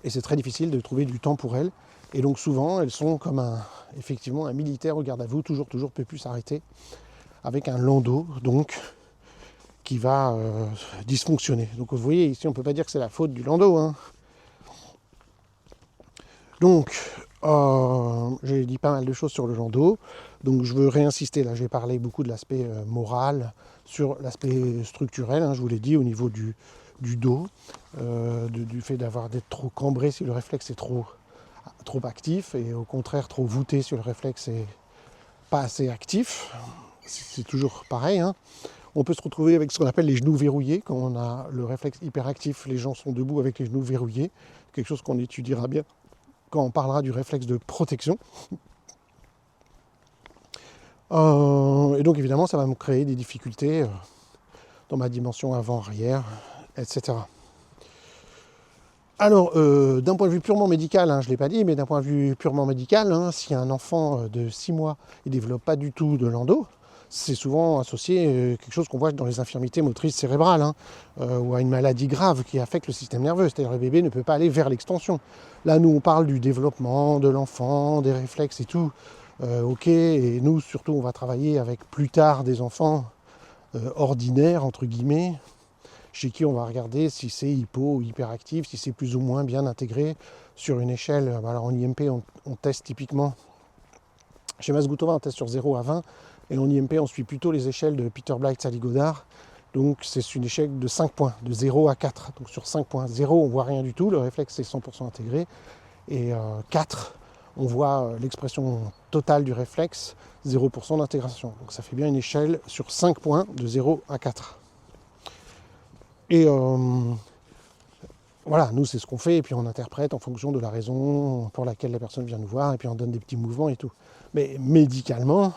Et c'est très difficile de trouver du temps pour elles. Et donc souvent, elles sont comme effectivement un militaire au garde à vous, toujours peut plus s'arrêter, avec un landau, donc, qui va dysfonctionner. Donc vous voyez, ici, on ne peut pas dire que c'est la faute du landau. Donc, j'ai dit pas mal de choses sur le landau. Donc je veux réinsister, là j'ai parlé beaucoup de l'aspect moral, sur l'aspect structurel, je vous l'ai dit, au niveau du dos, du fait d'être trop cambré si le réflexe est trop trop actif et au contraire trop voûté sur le réflexe et pas assez actif. C'est toujours pareil, hein. On peut se retrouver avec ce qu'on appelle les genoux verrouillés. Quand on a le réflexe hyperactif, les gens sont debout avec les genoux verrouillés. Quelque chose qu'on étudiera bien quand on parlera du réflexe de protection. Et donc évidemment, ça va me créer des difficultés dans ma dimension avant-arrière, etc. Alors, d'un point de vue purement médical, hein, je ne l'ai pas dit, mais d'un point de vue purement médical, hein, si un enfant de 6 mois ne développe pas du tout de l'endo, c'est souvent associé à quelque chose qu'on voit dans les infirmités motrices cérébrales, hein, ou à une maladie grave qui affecte le système nerveux, c'est-à-dire le bébé ne peut pas aller vers l'extension. Là, nous, on parle du développement de l'enfant, des réflexes et tout, ok, et nous, surtout, on va travailler avec plus tard des enfants ordinaires, entre guillemets, chez qui on va regarder si c'est hypo ou hyperactif, si c'est plus ou moins bien intégré sur une échelle. Alors en IMP, on teste typiquement, chez Masgoutova, on teste sur 0 à 20, et en IMP, on suit plutôt les échelles de Peter Blythe, Sally Godard. Donc c'est une échelle de 5 points, de 0 à 4. Donc sur 5 points, 0, on voit rien du tout, le réflexe est 100% intégré, et 4, on voit l'expression totale du réflexe, 0% d'intégration. Donc ça fait bien une échelle sur 5 points, de 0 à 4. Et voilà, nous c'est ce qu'on fait, et puis on interprète en fonction de la raison pour laquelle la personne vient nous voir, et puis on donne des petits mouvements et tout. Mais médicalement,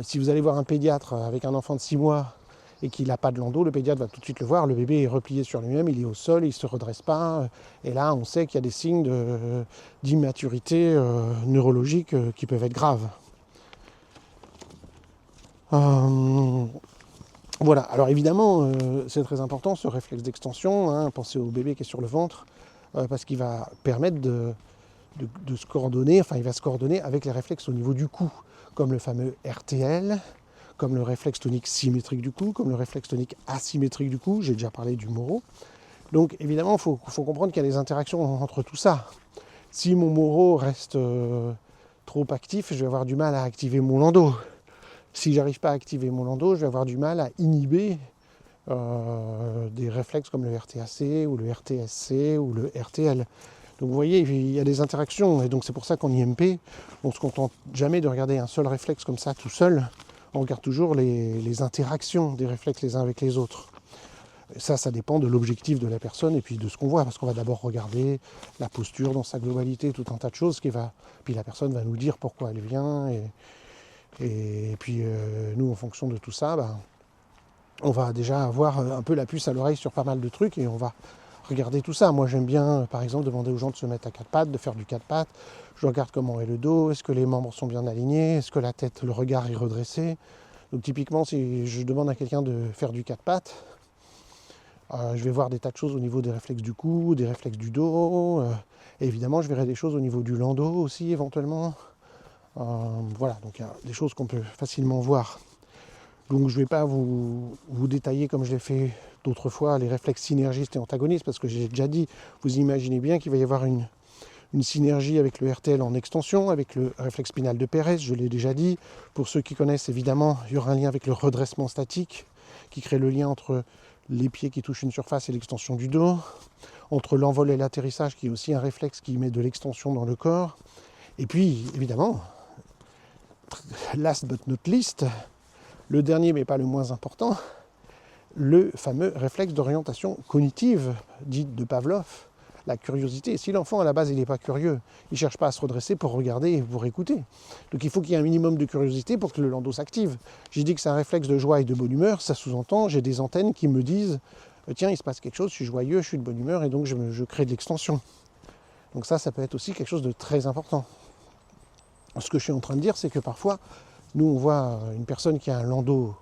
si vous allez voir un pédiatre avec un enfant de 6 mois et qu'il n'a pas de l'endo, le pédiatre va tout de suite le voir, le bébé est replié sur lui-même, il est au sol, il ne se redresse pas, et là on sait qu'il y a des signes d'immaturité neurologique qui peuvent être graves. Voilà, alors évidemment, c'est très important ce réflexe d'extension, hein, pensez au bébé qui est sur le ventre, parce qu'il va permettre de se coordonner, enfin il va se coordonner avec les réflexes au niveau du cou, comme le fameux RTL, comme le réflexe tonique symétrique du cou, comme le réflexe tonique asymétrique du cou, j'ai déjà parlé du Moro. Donc évidemment, il faut comprendre qu'il y a des interactions entre tout ça. Si mon Moro reste trop actif, je vais avoir du mal à activer mon lando. Si j'arrive pas à activer mon lando, je vais avoir du mal à inhiber des réflexes comme le RTAC ou le RTSC ou le RTL. Donc vous voyez, il y a des interactions, et donc c'est pour ça qu'en IMP, on ne se contente jamais de regarder un seul réflexe comme ça tout seul, on regarde toujours les interactions des réflexes les uns avec les autres. Et ça dépend de l'objectif de la personne et puis de ce qu'on voit, parce qu'on va d'abord regarder la posture dans sa globalité, tout un tas de choses, puis la personne va nous dire pourquoi elle vient, et puis nous, en fonction de tout ça, on va déjà avoir un peu la puce à l'oreille sur pas mal de trucs, et on va regarder tout ça. Moi j'aime bien par exemple demander aux gens de se mettre à 4 pattes, de faire du 4 pattes. Je regarde comment est le dos, est-ce que les membres sont bien alignés, est-ce que la tête, le regard est redressé. Donc typiquement si je demande à quelqu'un de faire du 4 pattes, je vais voir des tas de choses au niveau des réflexes du cou, des réflexes du dos, et évidemment je verrai des choses au niveau du lando aussi éventuellement. Voilà, donc il y a des choses qu'on peut facilement voir. Donc je ne vais pas vous détailler comme je l'ai fait d'autres fois les réflexes synergistes et antagonistes, parce que j'ai déjà dit, vous imaginez bien qu'il va y avoir une synergie avec le RTL en extension, avec le réflexe spinal de Pérez, je l'ai déjà dit. Pour ceux qui connaissent, évidemment, il y aura un lien avec le redressement statique, qui crée le lien entre les pieds qui touchent une surface et l'extension du dos, entre l'envol et l'atterrissage, qui est aussi un réflexe qui met de l'extension dans le corps. Et puis, évidemment, last but not least, le dernier mais pas le moins important, le fameux réflexe d'orientation cognitive, dite de Pavlov, la curiosité. Si l'enfant à la base il n'est pas curieux, il ne cherche pas à se redresser pour regarder et pour écouter. Donc il faut qu'il y ait un minimum de curiosité pour que le lando s'active. J'ai dit que c'est un réflexe de joie et de bonne humeur, ça sous-entend, j'ai des antennes qui me disent tiens, il se passe quelque chose, je suis joyeux, je suis de bonne humeur, et donc je crée de l'extension. Donc ça peut être aussi quelque chose de très important. Ce que je suis en train de dire, c'est que parfois, nous on voit une personne qui a un lando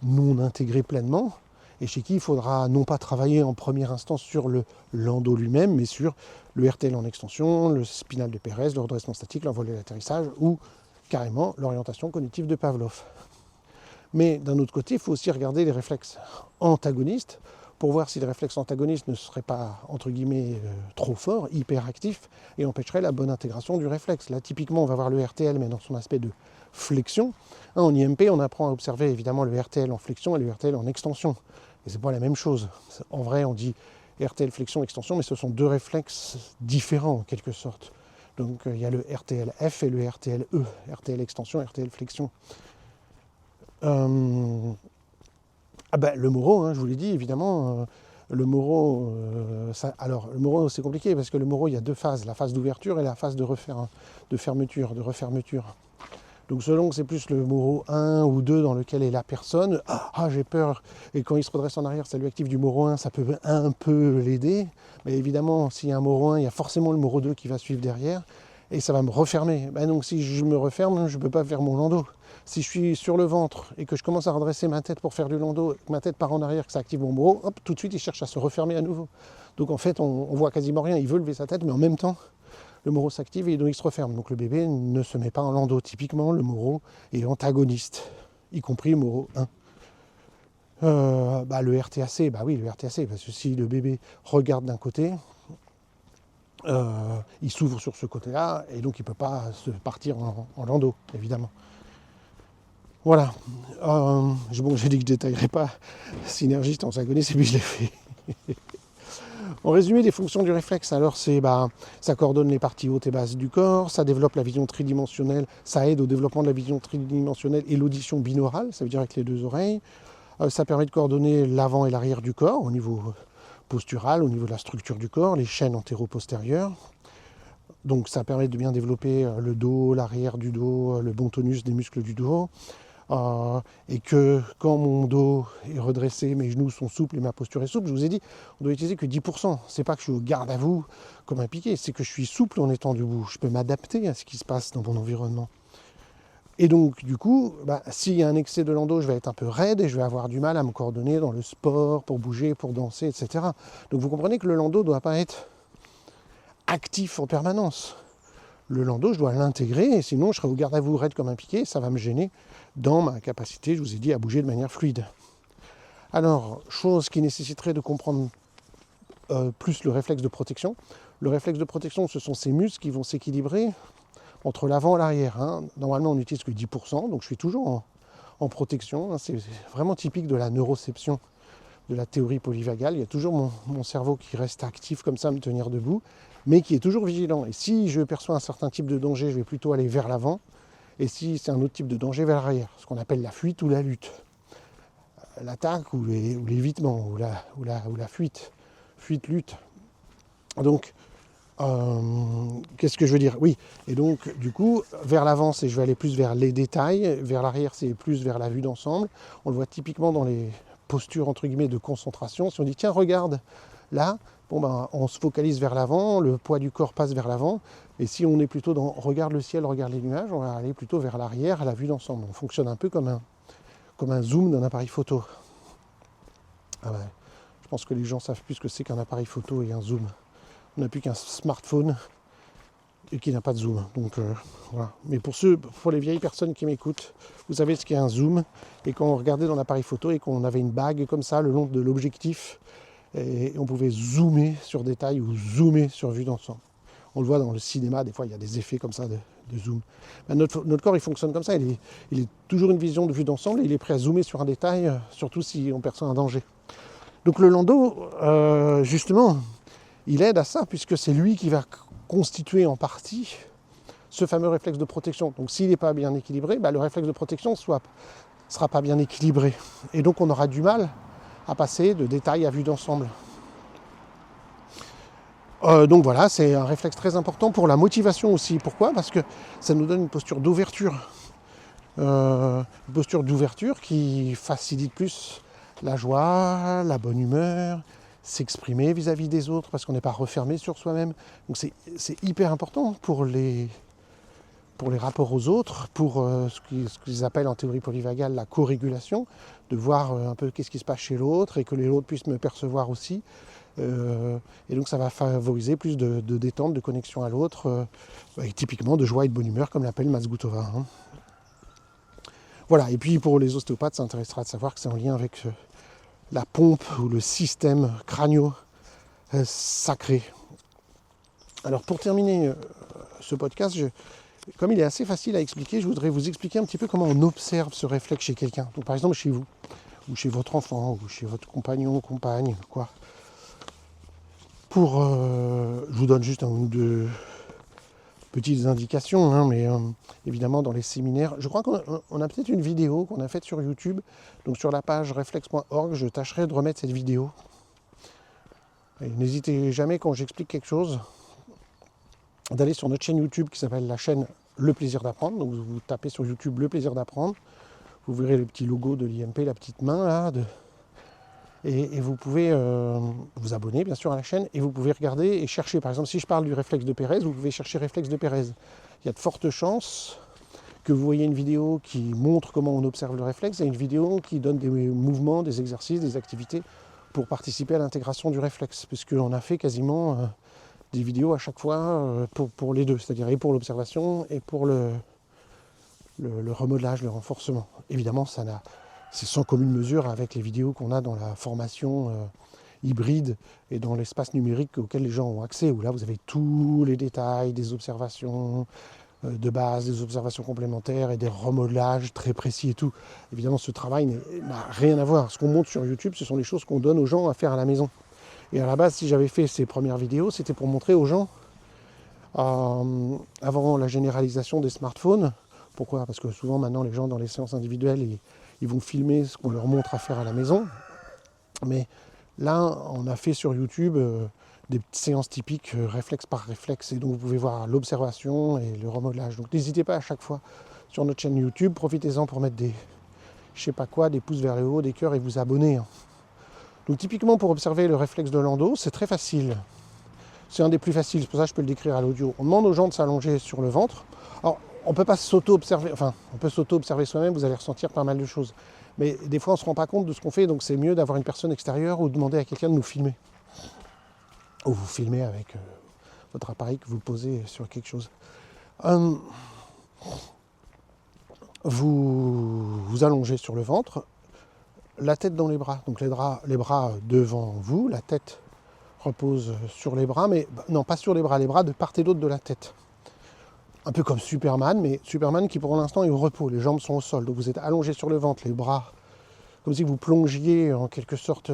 non intégré pleinement, et chez qui il faudra non pas travailler en première instance sur le lando lui-même, mais sur le RTL en extension, le spinal de Pérez, le redressement statique, l'envol et l'atterrissage, ou carrément l'orientation cognitive de Pavlov. Mais d'un autre côté, il faut aussi regarder les réflexes antagonistes, pour voir si les réflexes antagonistes ne seraient pas, entre guillemets, trop forts, hyperactifs, et empêcheraient la bonne intégration du réflexe. Là, typiquement, on va voir le RTL, mais dans son aspect de flexion. En IMP, on apprend à observer évidemment le RTL en flexion et le RTL en extension. Et c'est pas la même chose. En vrai, on dit RTL, flexion, extension, mais ce sont deux réflexes différents en quelque sorte. Donc il y a le RTL-F et le RTL-E, RTL extension, RTL flexion. Le Moro, hein, je vous l'ai dit, évidemment, le Moro, le Moro c'est compliqué parce que le Moro il y a deux phases, la phase d'ouverture et la phase de fermeture, de refermeture. Donc selon que c'est plus le Moro 1 ou 2 dans lequel est la personne, j'ai peur, et quand il se redresse en arrière, ça lui active du Moro 1, ça peut un peu l'aider, mais évidemment s'il y a un Moro 1, il y a forcément le Moro 2 qui va suivre derrière, et ça va me refermer. Donc si je me referme, je ne peux pas faire mon landau. Si je suis sur le ventre et que je commence à redresser ma tête pour faire du landau, que ma tête part en arrière, que ça active mon Moro, hop, tout de suite il cherche à se refermer à nouveau. Donc en fait on voit quasiment rien, il veut lever sa tête, mais en même temps, le Moro s'active et donc il se referme. Donc le bébé ne se met pas en landau. Typiquement, le Moro est antagoniste, y compris le Moro 1. Le RTAC, oui, le RTAC, parce que si le bébé regarde d'un côté, il s'ouvre sur ce côté-là et donc il ne peut pas se partir en landau, évidemment. Voilà. J'ai dit que je ne détaillerai pas synergiste, antagoniste, et puis je l'ai fait. En résumé, les fonctions du réflexe, alors ça coordonne les parties hautes et basses du corps, ça développe la vision tridimensionnelle, ça aide au développement de la vision tridimensionnelle et l'audition binaurale, ça veut dire avec les deux oreilles. Ça permet de coordonner l'avant et l'arrière du corps au niveau postural, au niveau de la structure du corps, les chaînes antéro-postérieures. Donc ça permet de bien développer le dos, l'arrière du dos, le bon tonus des muscles du dos. Et que quand mon dos est redressé, mes genoux sont souples et ma posture est souple, je vous ai dit, on doit utiliser que 10%. C'est pas que je suis au garde à vous comme un piqué, c'est que je suis souple en étant debout. Je peux m'adapter à ce qui se passe dans mon environnement. Et donc, du coup, s'il y a un excès de landau, je vais être un peu raide et je vais avoir du mal à me coordonner dans le sport, pour bouger, pour danser, etc. Donc vous comprenez que le landau ne doit pas être actif en permanence. Le landau, je dois l'intégrer, et sinon je serai au garde à vous raide comme un piqué, ça va me gêner dans ma capacité, je vous ai dit, à bouger de manière fluide. Alors, chose qui nécessiterait de comprendre plus le réflexe de protection. Le réflexe de protection, ce sont ces muscles qui vont s'équilibrer entre l'avant et l'arrière. Normalement, on n'utilise que 10%, donc je suis toujours en protection. C'est vraiment typique de la neuroception, de la théorie polyvagale. Il y a toujours mon cerveau qui reste actif comme ça, à me tenir debout, mais qui est toujours vigilant. Et si je perçois un certain type de danger, je vais plutôt aller vers l'avant. Et si c'est un autre type de danger, vers l'arrière. Ce qu'on appelle la fuite ou la lutte. L'attaque ou l'évitement, ou la fuite. Fuite-lutte. Donc, qu'est-ce que je veux dire? Oui, et donc, du coup, vers l'avant, je vais aller plus vers les détails. Vers l'arrière, c'est plus vers la vue d'ensemble. On le voit typiquement dans les postures, entre guillemets, de concentration. Si on dit, tiens, regarde, là, on se focalise vers l'avant, le poids du corps passe vers l'avant, et si on est plutôt dans regarde le ciel, regarde les nuages, on va aller plutôt vers l'arrière, à la vue d'ensemble. On fonctionne un peu comme un zoom d'un appareil photo. Je pense que les gens savent plus ce que c'est qu'un appareil photo et un zoom. On n'a plus qu'un smartphone et qui n'a pas de zoom. Donc voilà. Mais pour les vieilles personnes qui m'écoutent, vous savez ce qu'est un zoom, et quand on regardait dans l'appareil photo et qu'on avait une bague comme ça le long de l'objectif, et on pouvait zoomer sur détail ou zoomer sur vue d'ensemble. On le voit dans le cinéma, des fois il y a des effets comme ça de zoom. Notre corps il fonctionne comme ça, il est toujours une vision de vue d'ensemble et il est prêt à zoomer sur un détail, surtout si on perçoit un danger. Donc le landau, justement, il aide à ça puisque c'est lui qui va constituer en partie ce fameux réflexe de protection. Donc s'il n'est pas bien équilibré, le réflexe de protection ne sera pas bien équilibré. Et donc on aura du mal à passer de détail à vue d'ensemble. Donc voilà, c'est un réflexe très important pour la motivation aussi. Pourquoi? Parce que ça nous donne une posture d'ouverture. Une posture d'ouverture qui facilite plus la joie, la bonne humeur, s'exprimer vis-à-vis des autres parce qu'on n'est pas refermé sur soi-même. Donc c'est hyper important pour les rapports aux autres, pour ce qu'ils appellent en théorie polyvagale la co-régulation, de voir un peu qu'est-ce qui se passe chez l'autre et que l'autre puisse me percevoir aussi. Et donc ça va favoriser plus de détente, de connexion à l'autre, et typiquement de joie et de bonne humeur, comme l'appelle Masgoutova. Voilà, et puis pour les ostéopathes, ça intéressera de savoir que c'est en lien avec la pompe ou le système crânio-sacré. Alors pour terminer ce podcast, comme il est assez facile à expliquer, je voudrais vous expliquer un petit peu comment on observe ce réflexe chez quelqu'un. Donc par exemple chez vous, ou chez votre enfant, ou chez votre compagnon ou compagne, quoi. Je vous donne juste un ou deux petites indications, hein, mais évidemment dans les séminaires, je crois qu'on a peut-être une vidéo qu'on a faite sur YouTube, donc sur la page reflex.org, je tâcherai de remettre cette vidéo. Et n'hésitez jamais quand j'explique quelque chose d'aller sur notre chaîne YouTube qui s'appelle la chaîne Le Plaisir d'Apprendre. Donc vous tapez sur YouTube Le Plaisir d'Apprendre, vous verrez le petit logo de l'IMP, la petite main là, et vous pouvez vous abonner bien sûr à la chaîne et vous pouvez regarder et chercher. Par exemple, si je parle du réflexe de Pérez, vous pouvez chercher réflexe de Pérez. Il y a de fortes chances que vous voyez une vidéo qui montre comment on observe le réflexe et une vidéo qui donne des mouvements, des exercices, des activités pour participer à l'intégration du réflexe, puisqu'on a fait quasiment des vidéos à chaque fois pour les deux, c'est-à-dire et pour l'observation et pour le remodelage, le renforcement. Évidemment, c'est sans commune mesure avec les vidéos qu'on a dans la formation hybride et dans l'espace numérique auquel les gens ont accès, où là vous avez tous les détails des observations de base, des observations complémentaires et des remodelages très précis et tout. Évidemment, ce travail n'a rien à voir. Ce qu'on montre sur YouTube, ce sont les choses qu'on donne aux gens à faire à la maison. Et à la base, si j'avais fait ces premières vidéos, c'était pour montrer aux gens, avant la généralisation des smartphones. Pourquoi ? Parce que souvent maintenant les gens dans les séances individuelles, ils vont filmer ce qu'on leur montre à faire à la maison. Mais là, on a fait sur YouTube des séances typiques réflexe par réflexe. Et donc vous pouvez voir l'observation et le remodelage. Donc n'hésitez pas à chaque fois sur notre chaîne YouTube, profitez-en pour mettre des, je sais pas quoi, des pouces vers le haut, des cœurs et vous abonner. Hein. Donc typiquement pour observer le réflexe de Landau, c'est très facile. C'est un des plus faciles, c'est pour ça que je peux le décrire à l'audio. On demande aux gens de s'allonger sur le ventre. Alors, on peut pas s'auto-observer, enfin, on peut s'auto-observer soi-même, vous allez ressentir pas mal de choses. Mais des fois, on ne se rend pas compte de ce qu'on fait, donc c'est mieux d'avoir une personne extérieure ou demander à quelqu'un de nous filmer. Ou vous filmez avec votre appareil que vous posez sur quelque chose. Vous allongez sur le ventre, la tête dans les bras. Donc les bras devant vous, la tête repose sur les bras, mais non, pas sur les bras de part et d'autre de la tête. Un peu comme Superman, mais Superman qui pour l'instant est au repos, les jambes sont au sol. Donc vous êtes allongé sur le ventre, les bras, comme si vous plongiez en quelque sorte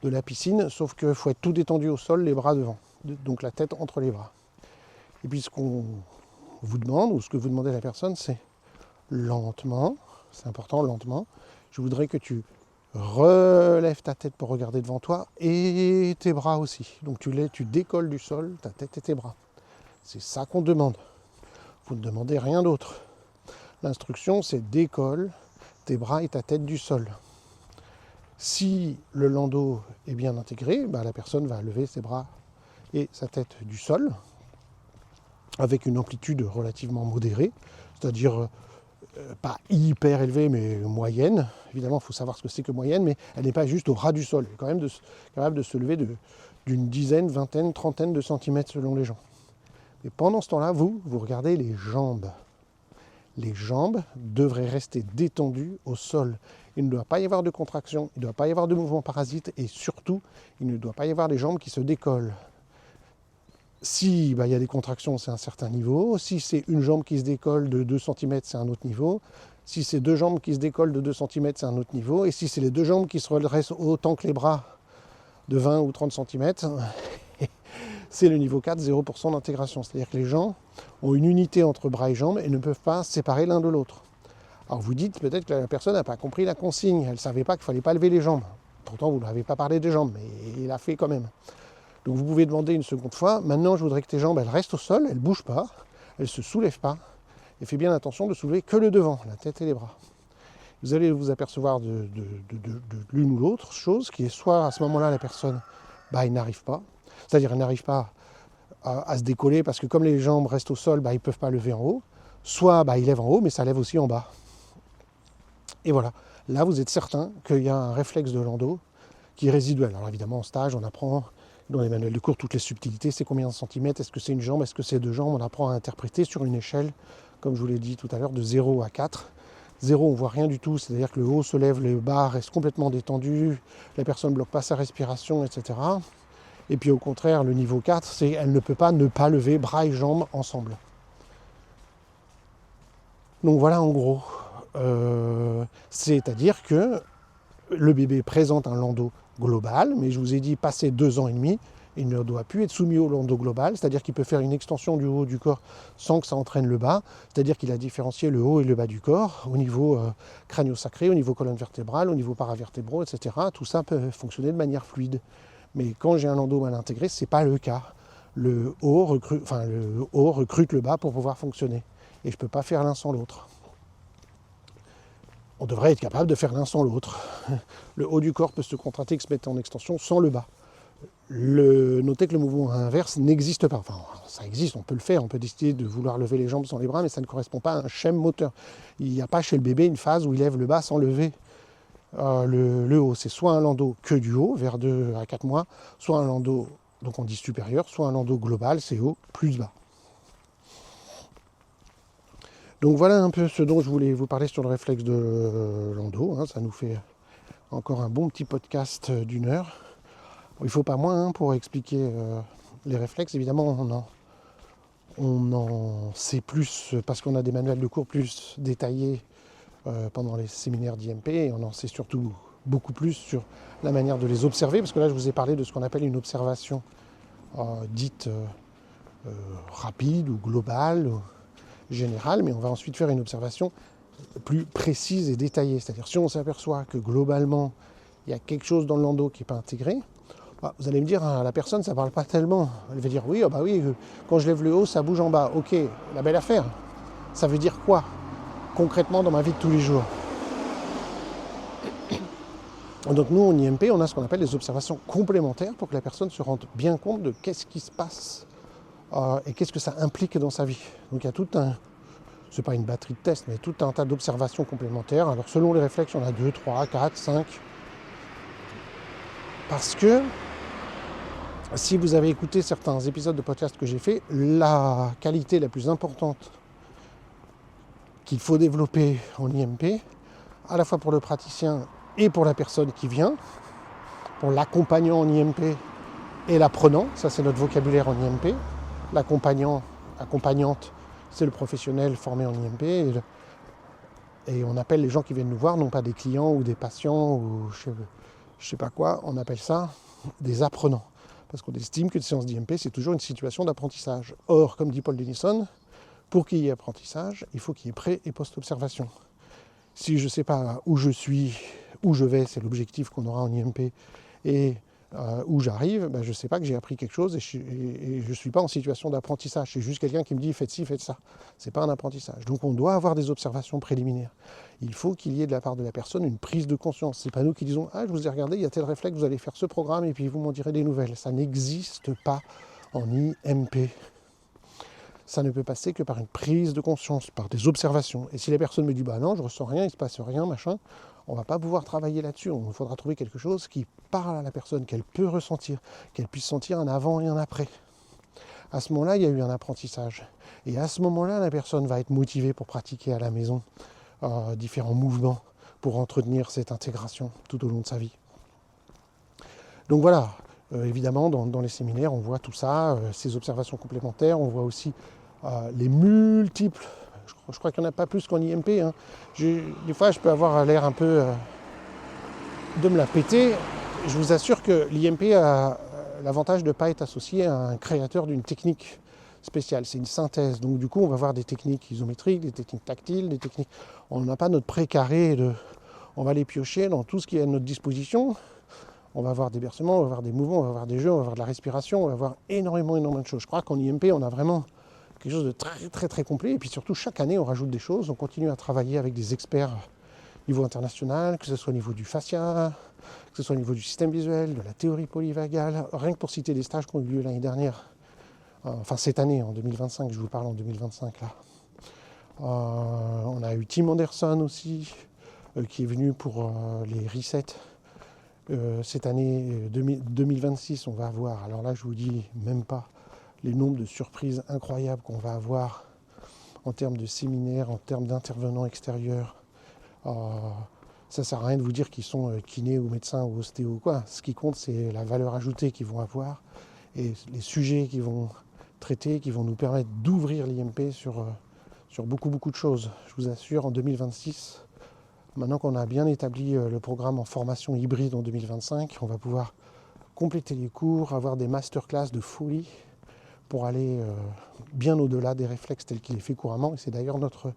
de la piscine, sauf qu'il faut être tout détendu au sol, les bras devant. Donc la tête entre les bras. Et puis ce qu'on vous demande, ou ce que vous demandez à la personne, c'est lentement, c'est important, lentement, je voudrais que tu relèves ta tête pour regarder devant toi et tes bras aussi. Donc tu décolles du sol ta tête et tes bras. C'est ça qu'on demande. Vous ne demandez rien d'autre. L'instruction, c'est décolle tes bras et ta tête du sol. Si le landau est bien intégré, la personne va lever ses bras et sa tête du sol avec une amplitude relativement modérée, c'est-à-dire pas hyper élevée mais moyenne. Évidemment, il faut savoir ce que c'est que moyenne, mais elle n'est pas juste au ras du sol. Elle est quand même capable de se lever d'une dizaine, vingtaine, trentaine de centimètres selon les gens. Et pendant ce temps-là, vous regardez les jambes. Les jambes devraient rester détendues au sol. Il ne doit pas y avoir de contraction, il ne doit pas y avoir de mouvement parasite et surtout, il ne doit pas y avoir les jambes qui se décollent. Si il y a des contractions, c'est un certain niveau. Si c'est une jambe qui se décolle de 2 cm, c'est un autre niveau. Si c'est deux jambes qui se décollent de 2 cm, c'est un autre niveau. Et si c'est les deux jambes qui se redressent autant que les bras de 20 ou 30 cm, c'est le niveau 4, 0% d'intégration. C'est-à-dire que les gens ont une unité entre bras et jambes et ne peuvent pas séparer l'un de l'autre. Alors vous dites peut-être que la personne n'a pas compris la consigne, elle ne savait pas qu'il ne fallait pas lever les jambes. Pourtant vous ne lui avez pas parlé des jambes, mais il a fait quand même. Donc vous pouvez demander une seconde fois, maintenant je voudrais que tes jambes elles restent au sol, elles ne bougent pas, elles ne se soulèvent pas, et fais bien attention de soulever que le devant, la tête et les bras. Vous allez vous apercevoir de l'une ou l'autre chose, qui est soit à ce moment-là la personne, il n'arrive pas, c'est-à-dire elle n'arrive pas à se décoller parce que comme les jambes restent au sol, ils ne peuvent pas lever en haut, soit il lève en haut mais ça lève aussi en bas. Et voilà, là vous êtes certain qu'il y a un réflexe de Landau qui est résiduel. Alors évidemment en stage on apprend dans les manuels de cours toutes les subtilités, c'est combien de centimètres, est-ce que c'est une jambe, est-ce que c'est deux jambes, on apprend à interpréter sur une échelle, comme je vous l'ai dit tout à l'heure, de 0 à 4. 0 on ne voit rien du tout, c'est-à-dire que le haut se lève, le bas reste complètement détendu, la personne ne bloque pas sa respiration, etc. Et puis au contraire, le niveau 4, c'est qu'elle ne peut pas ne pas lever bras et jambes ensemble. Donc voilà en gros. C'est-à-dire que le bébé présente un Landau global, mais je vous ai dit, passé 2 ans et demi, Il ne doit plus être soumis au lando global, c'est-à-dire qu'il peut faire une extension du haut du corps sans que ça entraîne le bas, c'est-à-dire qu'il a différencié le haut et le bas du corps au niveau crânio-sacré, au niveau colonne vertébrale, au niveau paravertébraux, etc. Tout ça peut fonctionner de manière fluide. Mais quand j'ai un lando mal intégré, ce n'est pas le cas. Le haut recrute le bas pour pouvoir fonctionner. Et je ne peux pas faire l'un sans l'autre. On devrait être capable de faire l'un sans l'autre. Le haut du corps peut se contracter et se mettre en extension sans le bas. Notez que le mouvement inverse n'existe pas. Enfin, ça existe, on peut le faire, on peut décider de vouloir lever les jambes sans les bras, mais ça ne correspond pas à un schème moteur. Il n'y a pas chez le bébé une phase où il lève le bas sans lever le haut. C'est soit un lando que du haut, vers 2 à 4 mois, soit un lando, donc on dit supérieur, soit un lando global, c'est haut plus bas. Donc voilà un peu ce dont je voulais vous parler sur le réflexe de lando. Ça nous fait encore un bon petit podcast d'1 heure. Il ne faut pas moins pour expliquer les réflexes. Évidemment, on en sait plus parce qu'on a des manuels de cours plus détaillés pendant les séminaires d'IMP. Et on en sait surtout beaucoup plus sur la manière de les observer. Parce que là, je vous ai parlé de ce qu'on appelle une observation dite rapide ou globale, ou générale. Mais on va ensuite faire une observation plus précise et détaillée. C'est-à-dire si on s'aperçoit que globalement, il y a quelque chose dans le lando qui n'est pas intégré, vous allez me dire, la personne, ça ne parle pas tellement. Elle va dire, oui, quand je lève le haut, ça bouge en bas. Ok, la belle affaire. Ça veut dire quoi, concrètement, dans ma vie de tous les jours? Donc nous, en IMP, on a ce qu'on appelle des observations complémentaires pour que la personne se rende bien compte de qu'est-ce qui se passe et qu'est-ce que ça implique dans sa vie. Donc il y a tout un, c'est pas une batterie de tests, mais tout un tas d'observations complémentaires. Alors selon les réflexes, il y en a 2, 3, 4, 5. Parce que si vous avez écouté certains épisodes de podcast que j'ai fait, la qualité la plus importante qu'il faut développer en IMP, à la fois pour le praticien et pour la personne qui vient, pour l'accompagnant en IMP et l'apprenant, ça c'est notre vocabulaire en IMP, accompagnante, c'est le professionnel formé en IMP, et on appelle les gens qui viennent nous voir, non pas des clients ou des patients ou je sais pas quoi, on appelle ça des apprenants. Parce qu'on estime que les séances d'IMP, c'est toujours une situation d'apprentissage. Or, comme dit Paul Denison, pour qu'il y ait apprentissage, il faut qu'il y ait pré- et post-observation. Si je ne sais pas où je suis, où je vais, c'est l'objectif qu'on aura en IMP, et où j'arrive, je ne sais pas que j'ai appris quelque chose et je ne suis pas en situation d'apprentissage. C'est juste quelqu'un qui me dit faites ci, faites ça. Ce n'est pas un apprentissage. Donc on doit avoir des observations préliminaires. Il faut qu'il y ait de la part de la personne une prise de conscience. Ce n'est pas nous qui disons je vous ai regardé, il y a tel réflexe, vous allez faire ce programme et puis vous m'en direz des nouvelles. Ça n'existe pas en IMP. Ça ne peut passer que par une prise de conscience, par des observations. Et si la personne me dit non, je ne ressens rien, il ne se passe rien, machin, on ne va pas pouvoir travailler là-dessus. Il faudra trouver quelque chose qui parle à la personne, qu'elle peut ressentir, qu'elle puisse sentir un avant et un après. À ce moment-là, il y a eu un apprentissage. Et à ce moment-là, la personne va être motivée pour pratiquer à la maison différents mouvements pour entretenir cette intégration tout au long de sa vie. Donc voilà, évidemment, dans les séminaires, on voit tout ça, ces observations complémentaires, on voit aussi les multiples. Je crois qu'il n'y en a pas plus qu'en IMP. Des fois, je peux avoir l'air un peu de me la péter. Je vous assure que l'IMP a l'avantage de ne pas être associé à un créateur d'une technique spéciale. C'est une synthèse. Donc du coup, on va voir des techniques isométriques, des techniques tactiles, des techniques... On n'a pas notre précaré. On va les piocher dans tout ce qui est à notre disposition. On va avoir des bercements, on va avoir des mouvements, on va avoir des jeux, on va avoir de la respiration, on va avoir énormément de choses. Je crois qu'en IMP, on a vraiment quelque chose de très très très complet. Et puis surtout, chaque année, on rajoute des choses. On continue à travailler avec des experts au niveau international, que ce soit au niveau du fascia, que ce soit au niveau du système visuel, de la théorie polyvagale. Rien que pour citer des stages qui ont eu lieu l'année dernière. Enfin, cette année, en 2025, je vous parle en 2025 là. On a eu Tim Anderson aussi, qui est venu pour les resets. Cette année 2026, on va avoir, alors là je vous dis même pas les nombres de surprises incroyables qu'on va avoir en termes de séminaires, en termes d'intervenants extérieurs. Ça sert à rien de vous dire qu'ils sont kinés ou médecins ou ostéo ou quoi. Ce qui compte, c'est la valeur ajoutée qu'ils vont avoir et les sujets qu'ils vont traiter, qui vont nous permettre d'ouvrir l'IMP sur beaucoup de choses. Je vous assure, en 2026, maintenant qu'on a bien établi le programme en formation hybride en 2025, on va pouvoir compléter les cours, avoir des masterclass de folie pour aller bien au-delà des réflexes tels qu'il est fait couramment. Et c'est d'ailleurs notre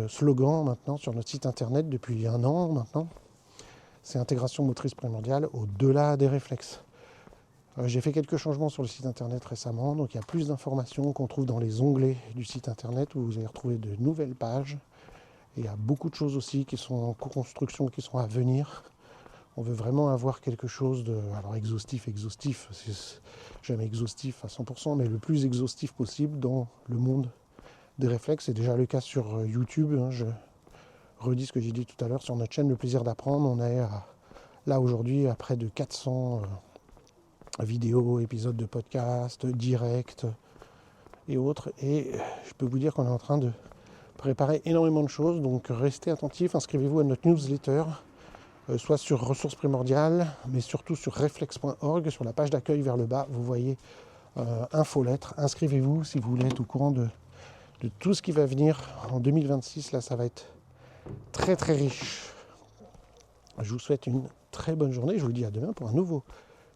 slogan maintenant sur notre site internet depuis 1 an maintenant. C'est intégration motrice primordiale au-delà des réflexes. J'ai fait quelques changements sur le site internet récemment, donc il y a plus d'informations qu'on trouve dans les onglets du site internet où vous allez retrouver de nouvelles pages. Et il y a beaucoup de choses aussi qui sont en co-construction, qui sont à venir. On veut vraiment avoir quelque chose de, alors exhaustif, c'est jamais exhaustif à 100%, mais le plus exhaustif possible dans le monde des réflexes. C'est déjà le cas sur YouTube. Je redis ce que j'ai dit tout à l'heure sur notre chaîne Le Plaisir d'Apprendre. On est là aujourd'hui à près de 400 vidéos, épisodes de podcast, directs et autres. Et je peux vous dire qu'on est en train de préparer énormément de choses. Donc restez attentifs, inscrivez-vous à notre newsletter, soit sur Ressources Primordiales, mais surtout sur reflex.org. Sur la page d'accueil vers le bas, vous voyez infolettre. Inscrivez-vous si vous voulez être au courant de tout ce qui va venir en 2026. Là, ça va être très très riche. Je vous souhaite une très bonne journée. Je vous dis à demain pour un nouveau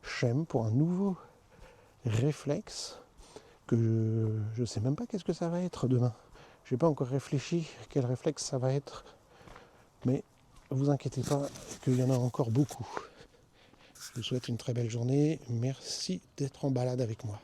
schème, pour un nouveau réflexe que je ne sais même pas qu'est-ce que ça va être demain. Je n'ai pas encore réfléchi quel réflexe ça va être. Mais ne vous inquiétez pas qu'il y en a encore beaucoup. Je vous souhaite une très belle journée. Merci d'être en balade avec moi.